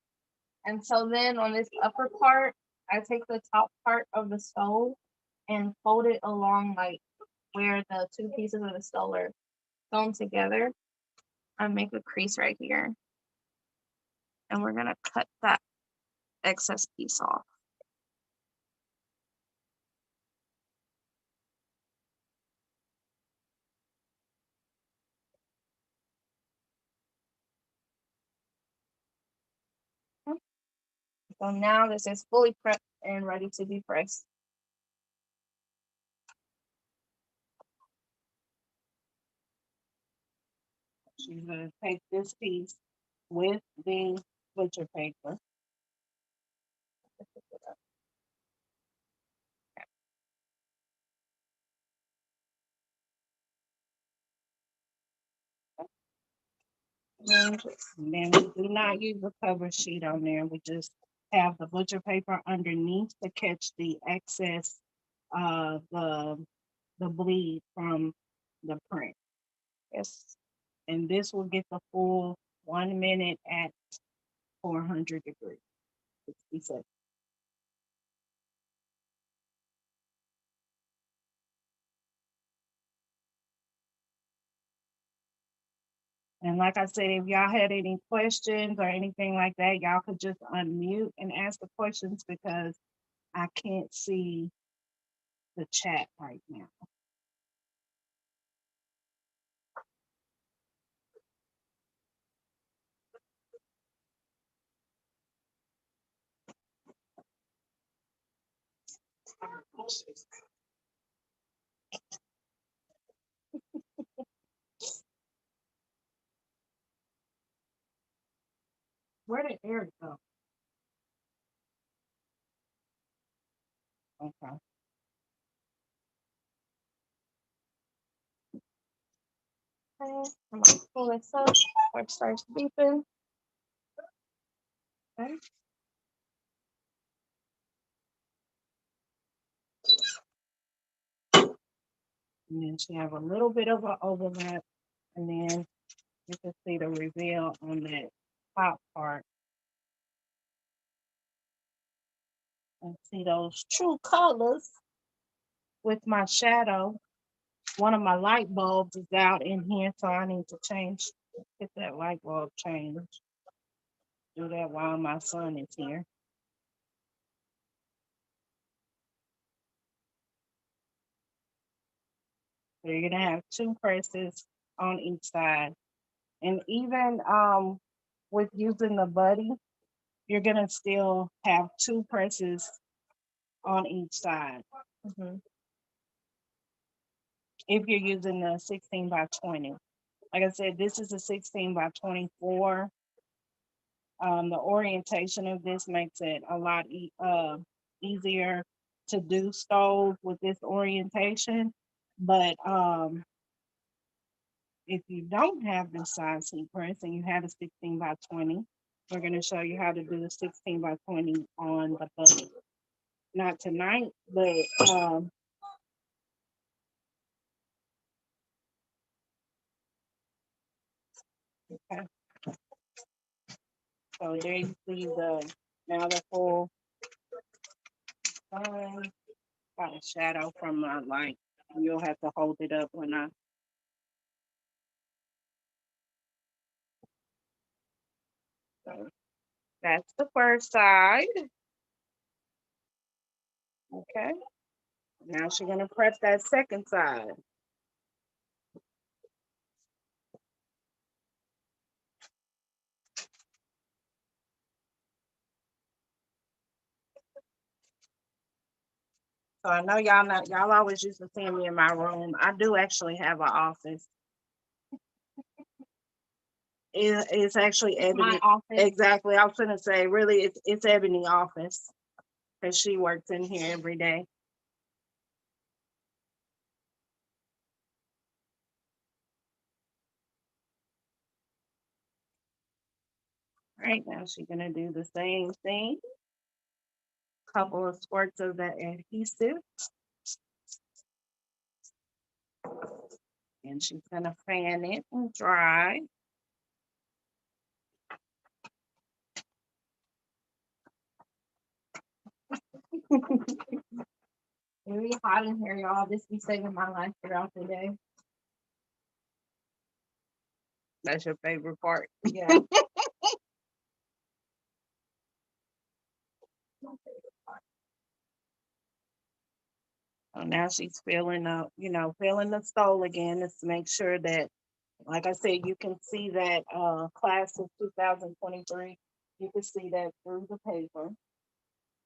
Speaker 3: And so then on this upper part, I take the top part of the stove and fold it along like where the 2 pieces of the stove are sewn together. I make a crease right here. And we're gonna cut that excess piece off. So now this is fully prepped and ready to be pressed.
Speaker 1: She's going to take this piece with the butcher paper. And then we do not use a cover sheet on there. We just have the butcher paper underneath to catch the excess of the bleed from the print. Yes. And this will get the full 1 minute at 400 degrees. 60 seconds. And like I said, if y'all had any questions or anything like that, y'all could just unmute and ask the questions because I can't see the chat right now. Where did Eric go? Okay.
Speaker 3: Okay, I'm gonna pull this up before it starts beeping.
Speaker 1: Okay. And then she have a little bit of an overlap, and then you can see the reveal on that top part. And see those true colors with my shadow. One of my light bulbs is out in here, so I need to get that light bulb changed. Do that while my son is here. So you're gonna have 2 presses on each side. And even with using the buddy, you're gonna still have 2 presses on each side. If you're using the 16 by 20. Like I said, this is a 16 by 24. The orientation of this makes it a lot easier to do stove with this orientation. But if you don't have the size heat press and you have a 16 by 20, we're going to show you how to do the 16 by 20 on the buddy. Not tonight, but okay. So there you see now the full sun. Got a shadow from my light. You'll have to hold it up when I. So that's the first side. Okay. Now she's gonna prep that second side. So I know y'all always used to see me in my room. I do actually have an office. It's actually Ebony.
Speaker 3: My office.
Speaker 1: Exactly. I was gonna say, really, it's Ebony office because she works in here every day. Right now, she's gonna do the same thing. Couple of squirts of that adhesive, and she's gonna fan it and dry.
Speaker 3: It's really hot in here, y'all. This be saving my life throughout the day.
Speaker 1: That's your favorite part.
Speaker 3: Yeah.
Speaker 1: So now she's filling the stole again, just to make sure that, like I said, you can see that class of 2023. You can see that through the paper.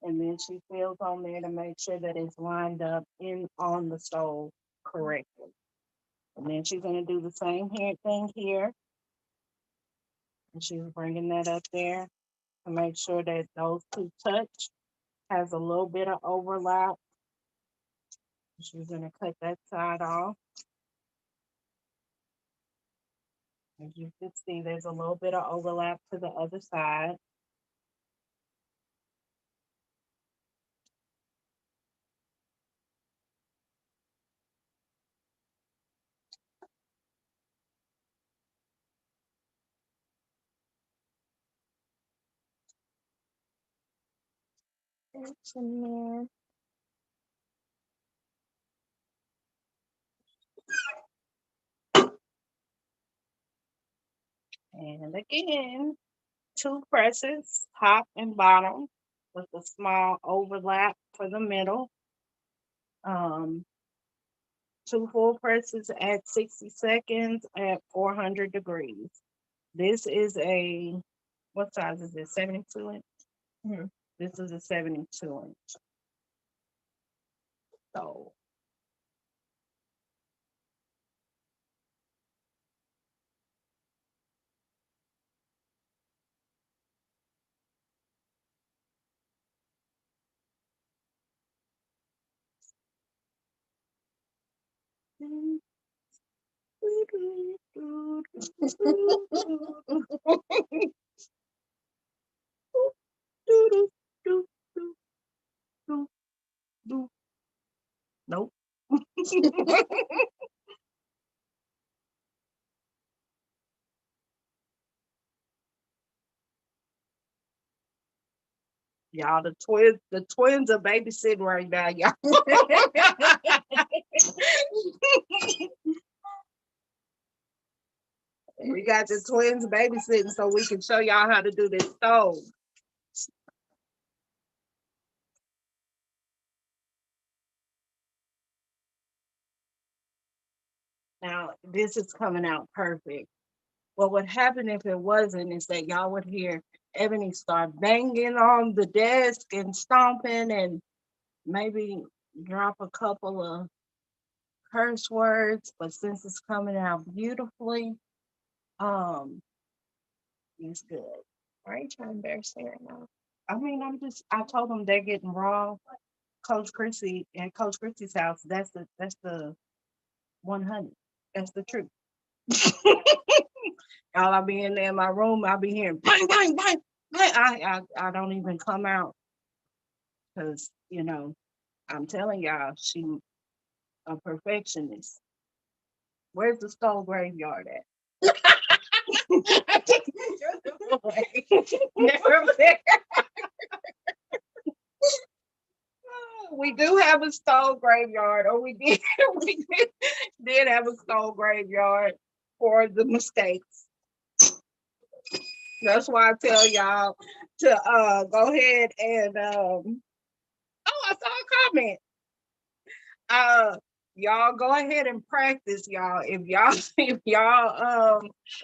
Speaker 1: And then she fills on there to make sure that it's lined up on the stove correctly. And then she's gonna do the same thing here. And she's bringing that up there to make sure that those 2 touch, has a little bit of overlap. She's gonna cut that side off. As you can see, there's a little bit of overlap to the other side. It's in there. And again, 2 presses, top and bottom, with a small overlap for the middle. 2 full presses at 60 seconds at 400 degrees. This is what size is this? 72 inch? This is a 72 inch. So. Y'all, the twins are babysitting right now, y'all. We got the twins babysitting so we can show y'all how to do this stove. Now, this is coming out perfect. What would happen if it wasn't is that y'all would hear Ebony start banging on the desk and stomping and maybe drop a couple of curse words, but since it's coming out beautifully, it's good. Why are you trying to embarrass me right now? I mean, I told them they're getting raw. Coach Chrissy at Coach Chrissy's house, that's the 100. That's the truth. I'll be in there in my room, I'll be hearing bang, bang, bang. I don't even come out because, I'm telling y'all, she a perfectionist. Where's the stove graveyard at? Never there. We do have a stove graveyard, or we did have a stove graveyard for the mistakes. That's why I tell y'all to go ahead and I saw a comment. Y'all go ahead and practice, y'all. If y'all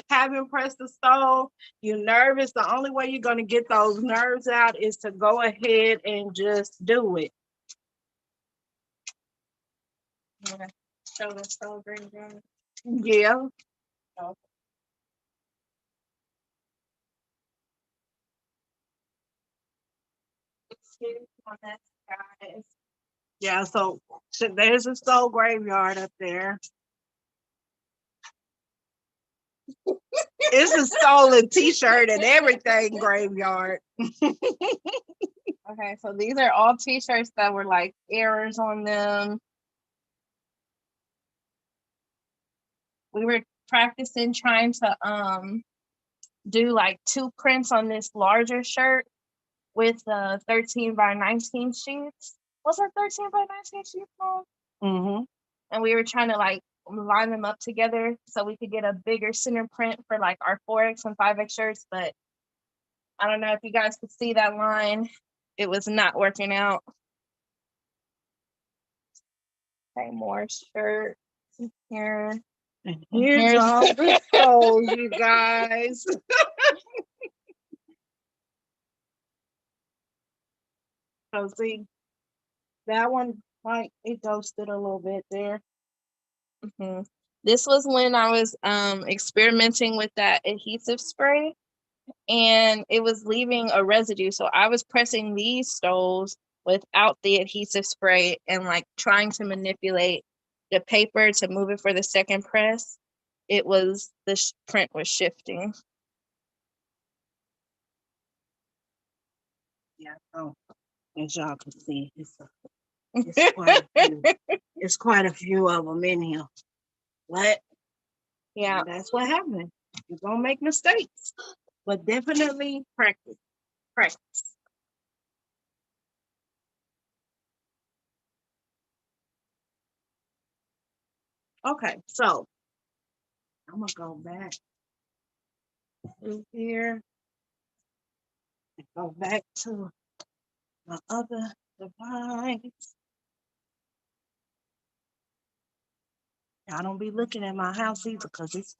Speaker 1: haven't pressed the stove, you're nervous. The only way you're gonna get those nerves out is to go ahead and just do it. Okay. Show the stove graveyard. Yeah. Okay. Guys. Yeah, so there's a stove graveyard up there. It's a stolen t-shirt and everything graveyard.
Speaker 3: Okay, so these are all t-shirts that were like errors on them. We were practicing trying to do like 2 prints on this larger shirt with 13 by 19 sheets. Was it 13 by 19 sheets, Mom?
Speaker 1: Mm-hmm.
Speaker 3: And we were trying to like line them up together so we could get a bigger center print for like our 4X and 5X shirts, but I don't know if you guys could see that line. It was not working out. Okay, more shirt here.
Speaker 1: And here's all the stove, you guys. So see, that one, like, it ghosted a little bit there.
Speaker 3: Mm-hmm. This was when I was experimenting with that adhesive spray, and it was leaving a residue. So I was pressing these stoves without the adhesive spray and like trying to manipulate the paper to move it for the second press. It was the print was shifting.
Speaker 1: Yeah, so as y'all can see, it's quite a few of them in here. But
Speaker 3: yeah,
Speaker 1: that's what happened. You're gonna make mistakes, but definitely practice. Okay, so I'm gonna go back through here and go back to my other device. I don't be looking at my house either because it's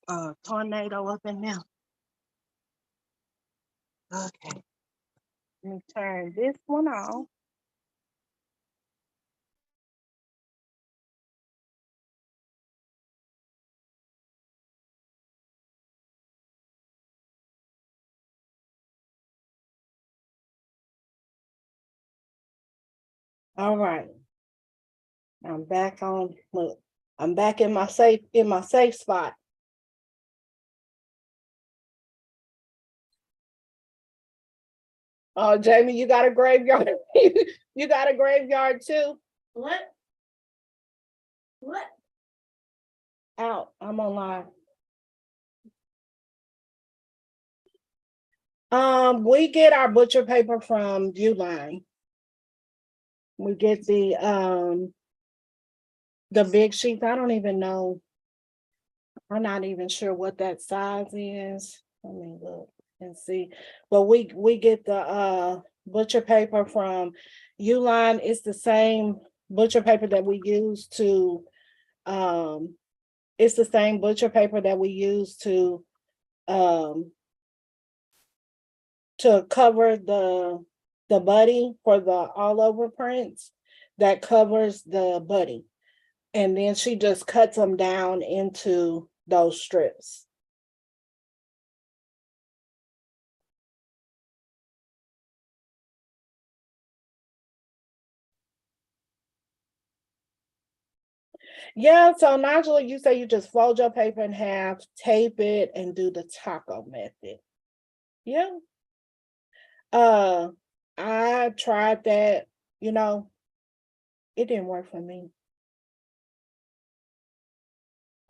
Speaker 1: a tornado up in there. Okay, let me turn this one off. All right. I'm back on. Look, I'm back in my safe spot. Oh, Jamie, you got a graveyard. You got a graveyard too. What? Out. I'm on live. We get our butcher paper from Uline. We get the big sheets. I don't even know. I'm not even sure what that size is. Let me look and see. But we get the butcher paper from Uline. It's the same butcher paper that we use to it's the same butcher paper that we use um to cover the buddy for the all over prints that covers the buddy. And then she just cuts them down into those strips. Yeah, so Nigel, you say you just fold your paper in half, tape it, and do the taco method. Yeah. I tried that, you know, it didn't work for me.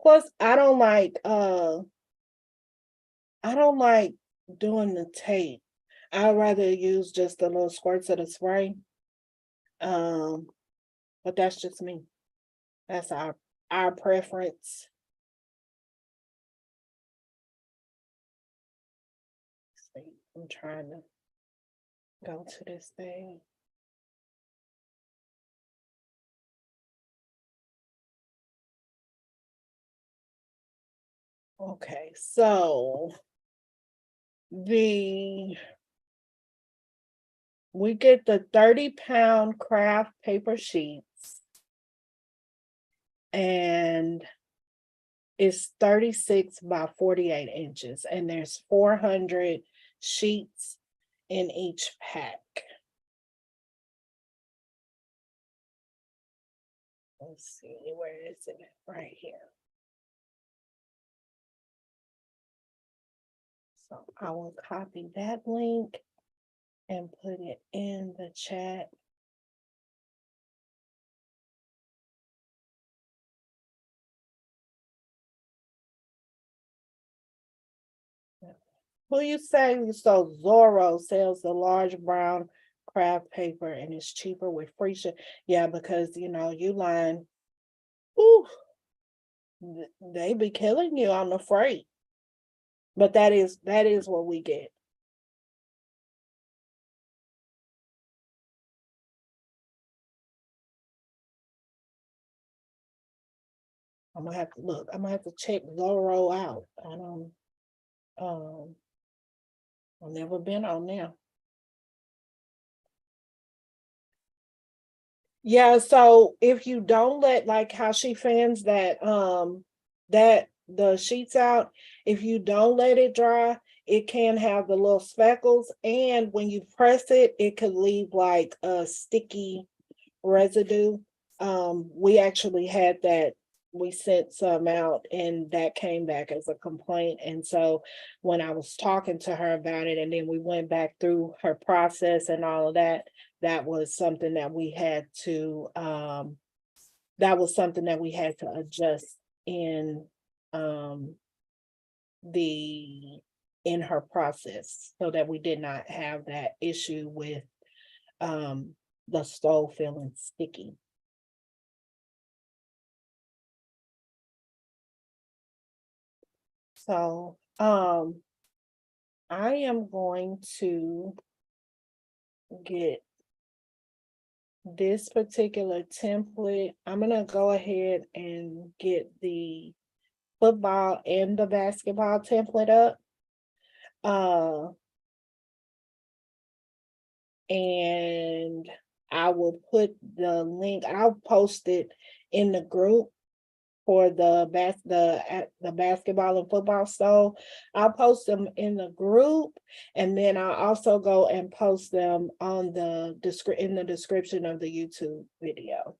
Speaker 1: Plus, I don't like doing the tape. I'd rather use just the little squirts of the spray. Um, but that's just me. That's our preference. See, I'm trying to go to this thing. Okay, so we get the 30-pound craft paper sheets, and it's 36 by 48 inches, and there's 400 sheets in each pack. Let's see, where is it? Right here. So I will copy that link and put it in the chat. Who you say? So Zorro sells the large brown craft paper and it's cheaper with free ship. Yeah, because Uline, ooh, they be killing you on the freight. But that is what we get. I'm gonna have to look. I'm gonna have to check Zorro out. I don't I've never been on there. Yeah, so if you don't let, like how she fans that the sheets out, if you don't let it dry, it can have the little speckles, and when you press it, it could leave like a sticky residue. We actually had that. We sent some out and that came back as a complaint. And so when I was talking to her about it, and then we went back through her process and all of that, that was something that we had to adjust in the in her process so that we did not have that issue with the stove feeling sticky. So I am going to get this particular template. I'm gonna go ahead and get the football and the basketball template up. And I will put the link, I'll post it in the group for the basketball and football. So I'll post them in the group, and then I'll also go and post them on in the description of the YouTube video.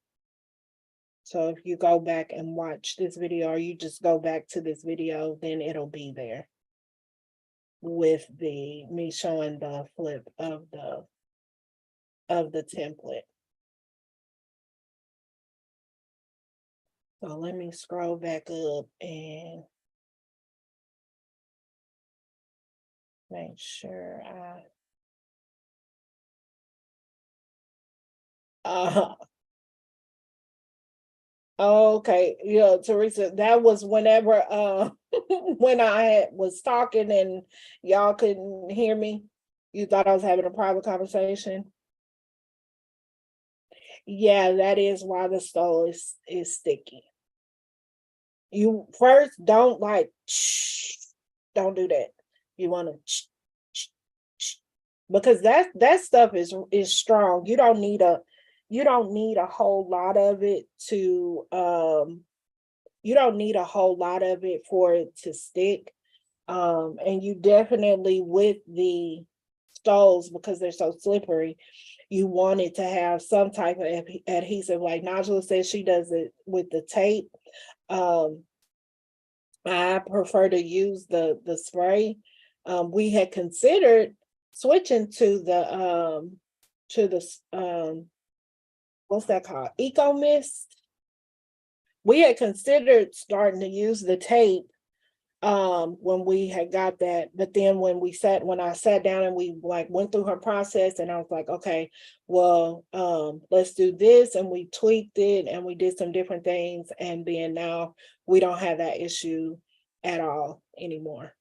Speaker 1: So if you go back and watch this video, or you just go back to this video, then it'll be there with me showing the flip of the template. So let me scroll back up and make sure I uh okay, yeah, Teresa, that was whenever when was talking and y'all couldn't hear me. You thought I was having a private conversation. Yeah, that is why the stove is sticky. You first don't like don't do that. You want to because that stuff is strong. You don't need a whole lot of it to you don't need a whole lot of it for it to stick. And you definitely with the stoves, because they're so slippery, you want it to have some type of adhesive. Like Najla says, she does it with the tape. I prefer to use the spray. We had considered switching to the what's that called? Eco Mist. We had considered starting to use the tape when we had got that, but then when I sat down and we like went through her process, and I was like, okay, well, let's do this, and we tweaked it and we did some different things, and then now we don't have that issue at all anymore.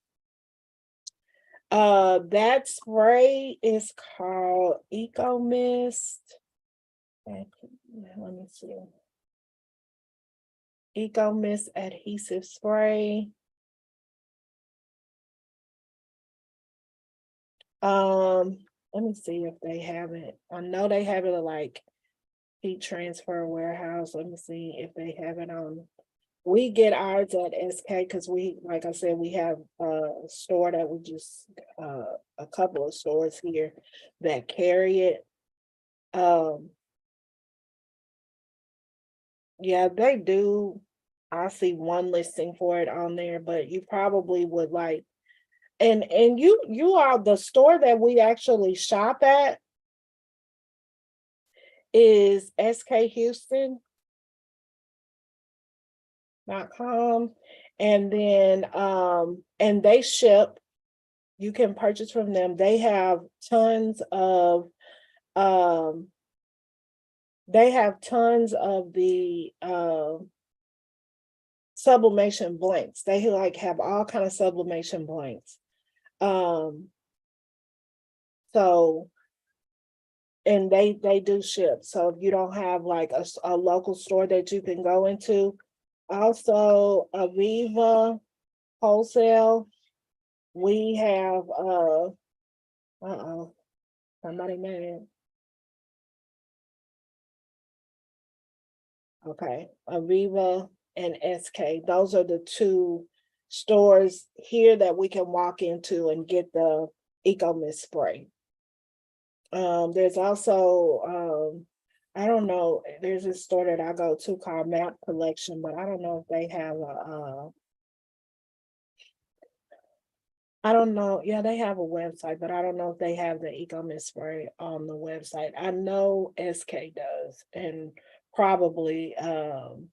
Speaker 1: That spray is called Eco Mist. Let me see. Eco Mist adhesive spray. Let me see if they have it. I know they have it at like heat transfer warehouse. Let me see if they have it on. We get ours at SK because like I said, we have a store that we just a couple of stores here that carry it. Yeah, they do. I see one listing for it on there, but you probably would like, and you are the store that we actually shop at is skhouston.com, and then and they ship. You can purchase from them. They have tons of the sublimation blanks. They like have all kind of sublimation blanks. So and they do ship. So if you don't have like a local store that you can go into, also Aviva wholesale, we have somebody mad. Okay, Aviva and SK, those are the two stores here that we can walk into and get the Eco Mist spray. There's also I don't know, there's a store that I go to called Map Collection, but I don't know if they have I don't know. Yeah, they have a website, but I don't know if they have the Eco Mist spray on the website. I know SK does, and probably Aviva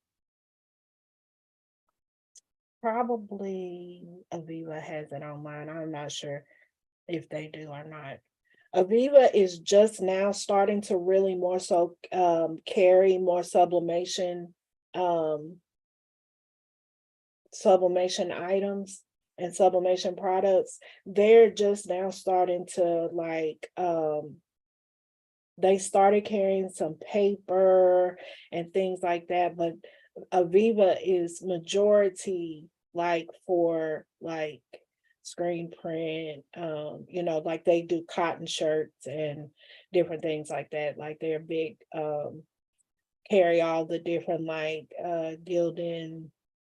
Speaker 1: has it online. I'm not sure if they do or not. Aviva is just now starting to really more so carry more sublimation items and sublimation products. They're just now starting to like they started carrying some paper and things like that, but Aviva is majority like for like screen print, like they do cotton shirts and different things like that. Like they're big, carry all the different like Gildan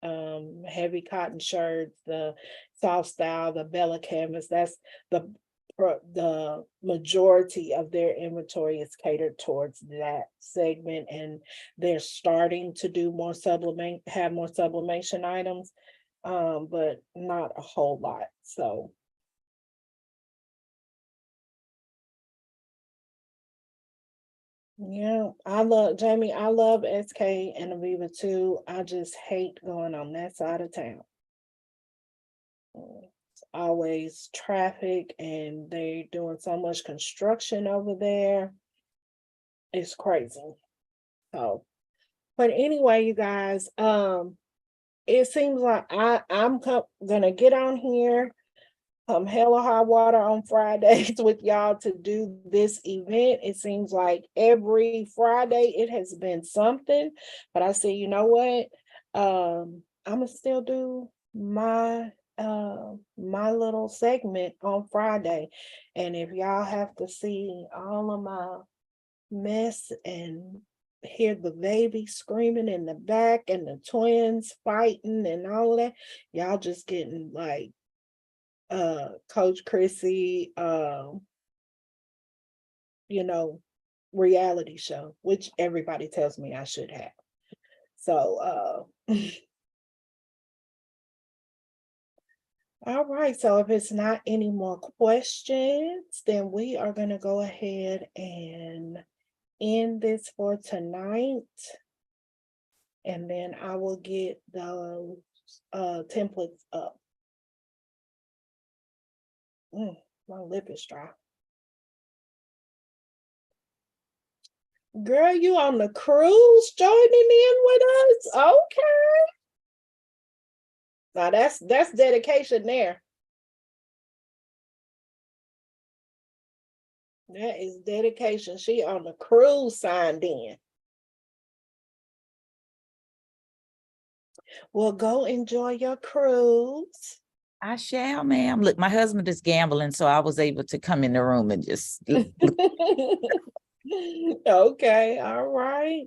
Speaker 1: heavy cotton shirts, the soft style, the Bella canvas. That's the the majority of their inventory is catered towards that segment, and they're starting to do have more sublimation items, but not a whole lot. So yeah, I love Jamie. I love SK and Aviva too. I just hate going on that side of town. always traffic, and they're doing so much construction over there. It's crazy. So, but anyway, you guys, it seems like I'm gonna get on here, hell or high water on Fridays with y'all to do this event. It seems like every Friday it has been something, but I said, you know what? I'm gonna still do my little segment on Friday. And if y'all have to see all of my mess and hear the baby screaming in the back and the twins fighting and all of that, y'all just getting like Coach Chrissy reality show, which everybody tells me I should have. So all right, so if it's not any more questions, then we are going to go ahead and end this for tonight. And then I will get those templates up. My lip is dry. Girl, you on the cruise joining in with us? Okay. Now that's dedication there. That is dedication. She on the cruise signed in. Well, go enjoy your cruise.
Speaker 4: I shall, ma'am. Look, my husband is gambling, so I was able to come in the room and just look.
Speaker 1: Okay, all right.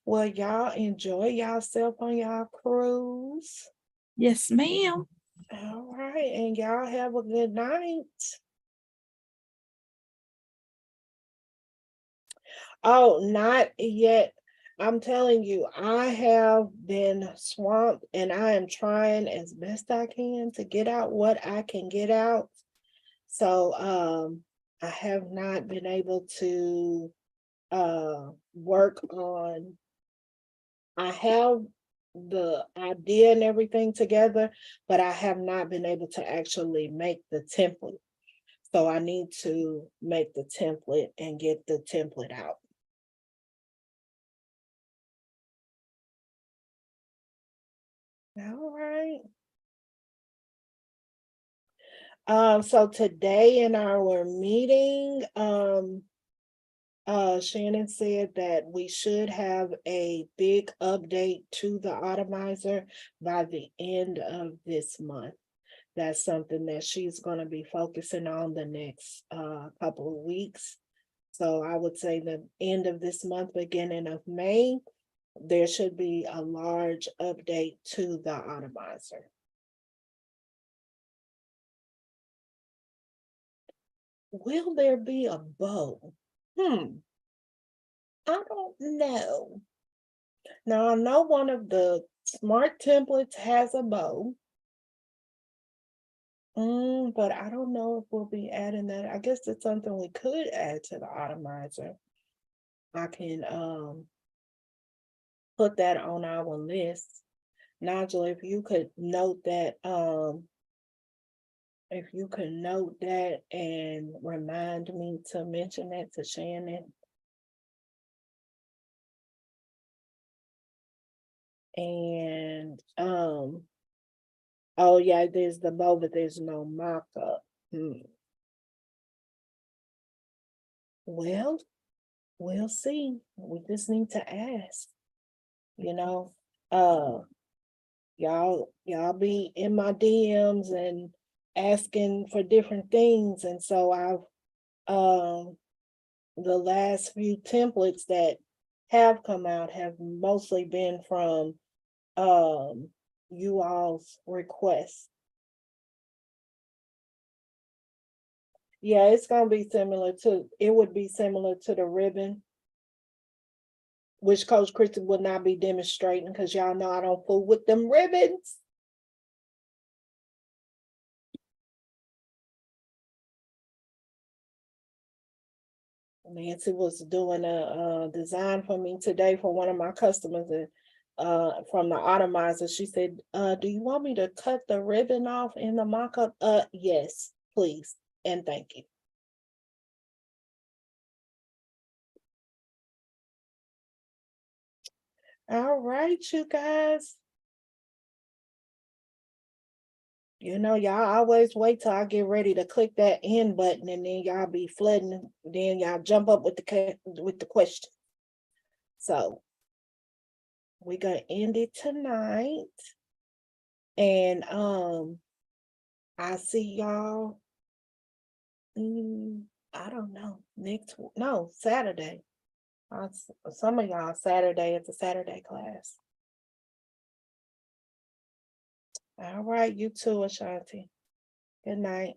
Speaker 1: Well, y'all enjoy yourself on y'all cruise.
Speaker 4: Yes, ma'am.
Speaker 1: All right, and y'all have a good night. Oh, not yet. I'm telling you, I have been swamped, and I am trying as best I can to get out what I can get out. So I have not been able to work on. I have the idea and everything together, but I have not been able to actually make the template. So I need to make the template and get the template out. All right. So today in our meeting, Shanon said that we should have a big update to the Automizer by the end of this month. That's something that she's going to be focusing on the next couple of weeks. So I would say the end of this month, beginning of May, there should be a large update to the Automizer. Will there be a bow? I don't know. Now I know one of the smart templates has a bow. But I don't know if we'll be adding that. I guess it's something we could add to the Automizer. I can put that on our list. Nigel, if you could note that, and remind me to mention that to Shannon. And oh yeah, there's the bow, but there's no mock-up. Well, we'll see. We just need to ask. Y'all be in my DMs and asking for different things. And so I've the last few templates that have come out have mostly been from you all's requests. Yeah, it would be similar to the ribbon, which Coach Christy would not be demonstrating because y'all know I don't fool with them ribbons. Nancy was doing a design for me today for one of my customers, and from the Automizer. She said, do you want me to cut the ribbon off in the mock-up? Yes, please, and thank you. All right, you guys. You know, y'all always wait till I get ready to click that end button, and then y'all be flooding. Then y'all jump up with the question. So we're gonna end it tonight, and I see y'all. I don't know. Saturday. Some of y'all Saturday at the Saturday class. All right, you too, Ashanti. Good night.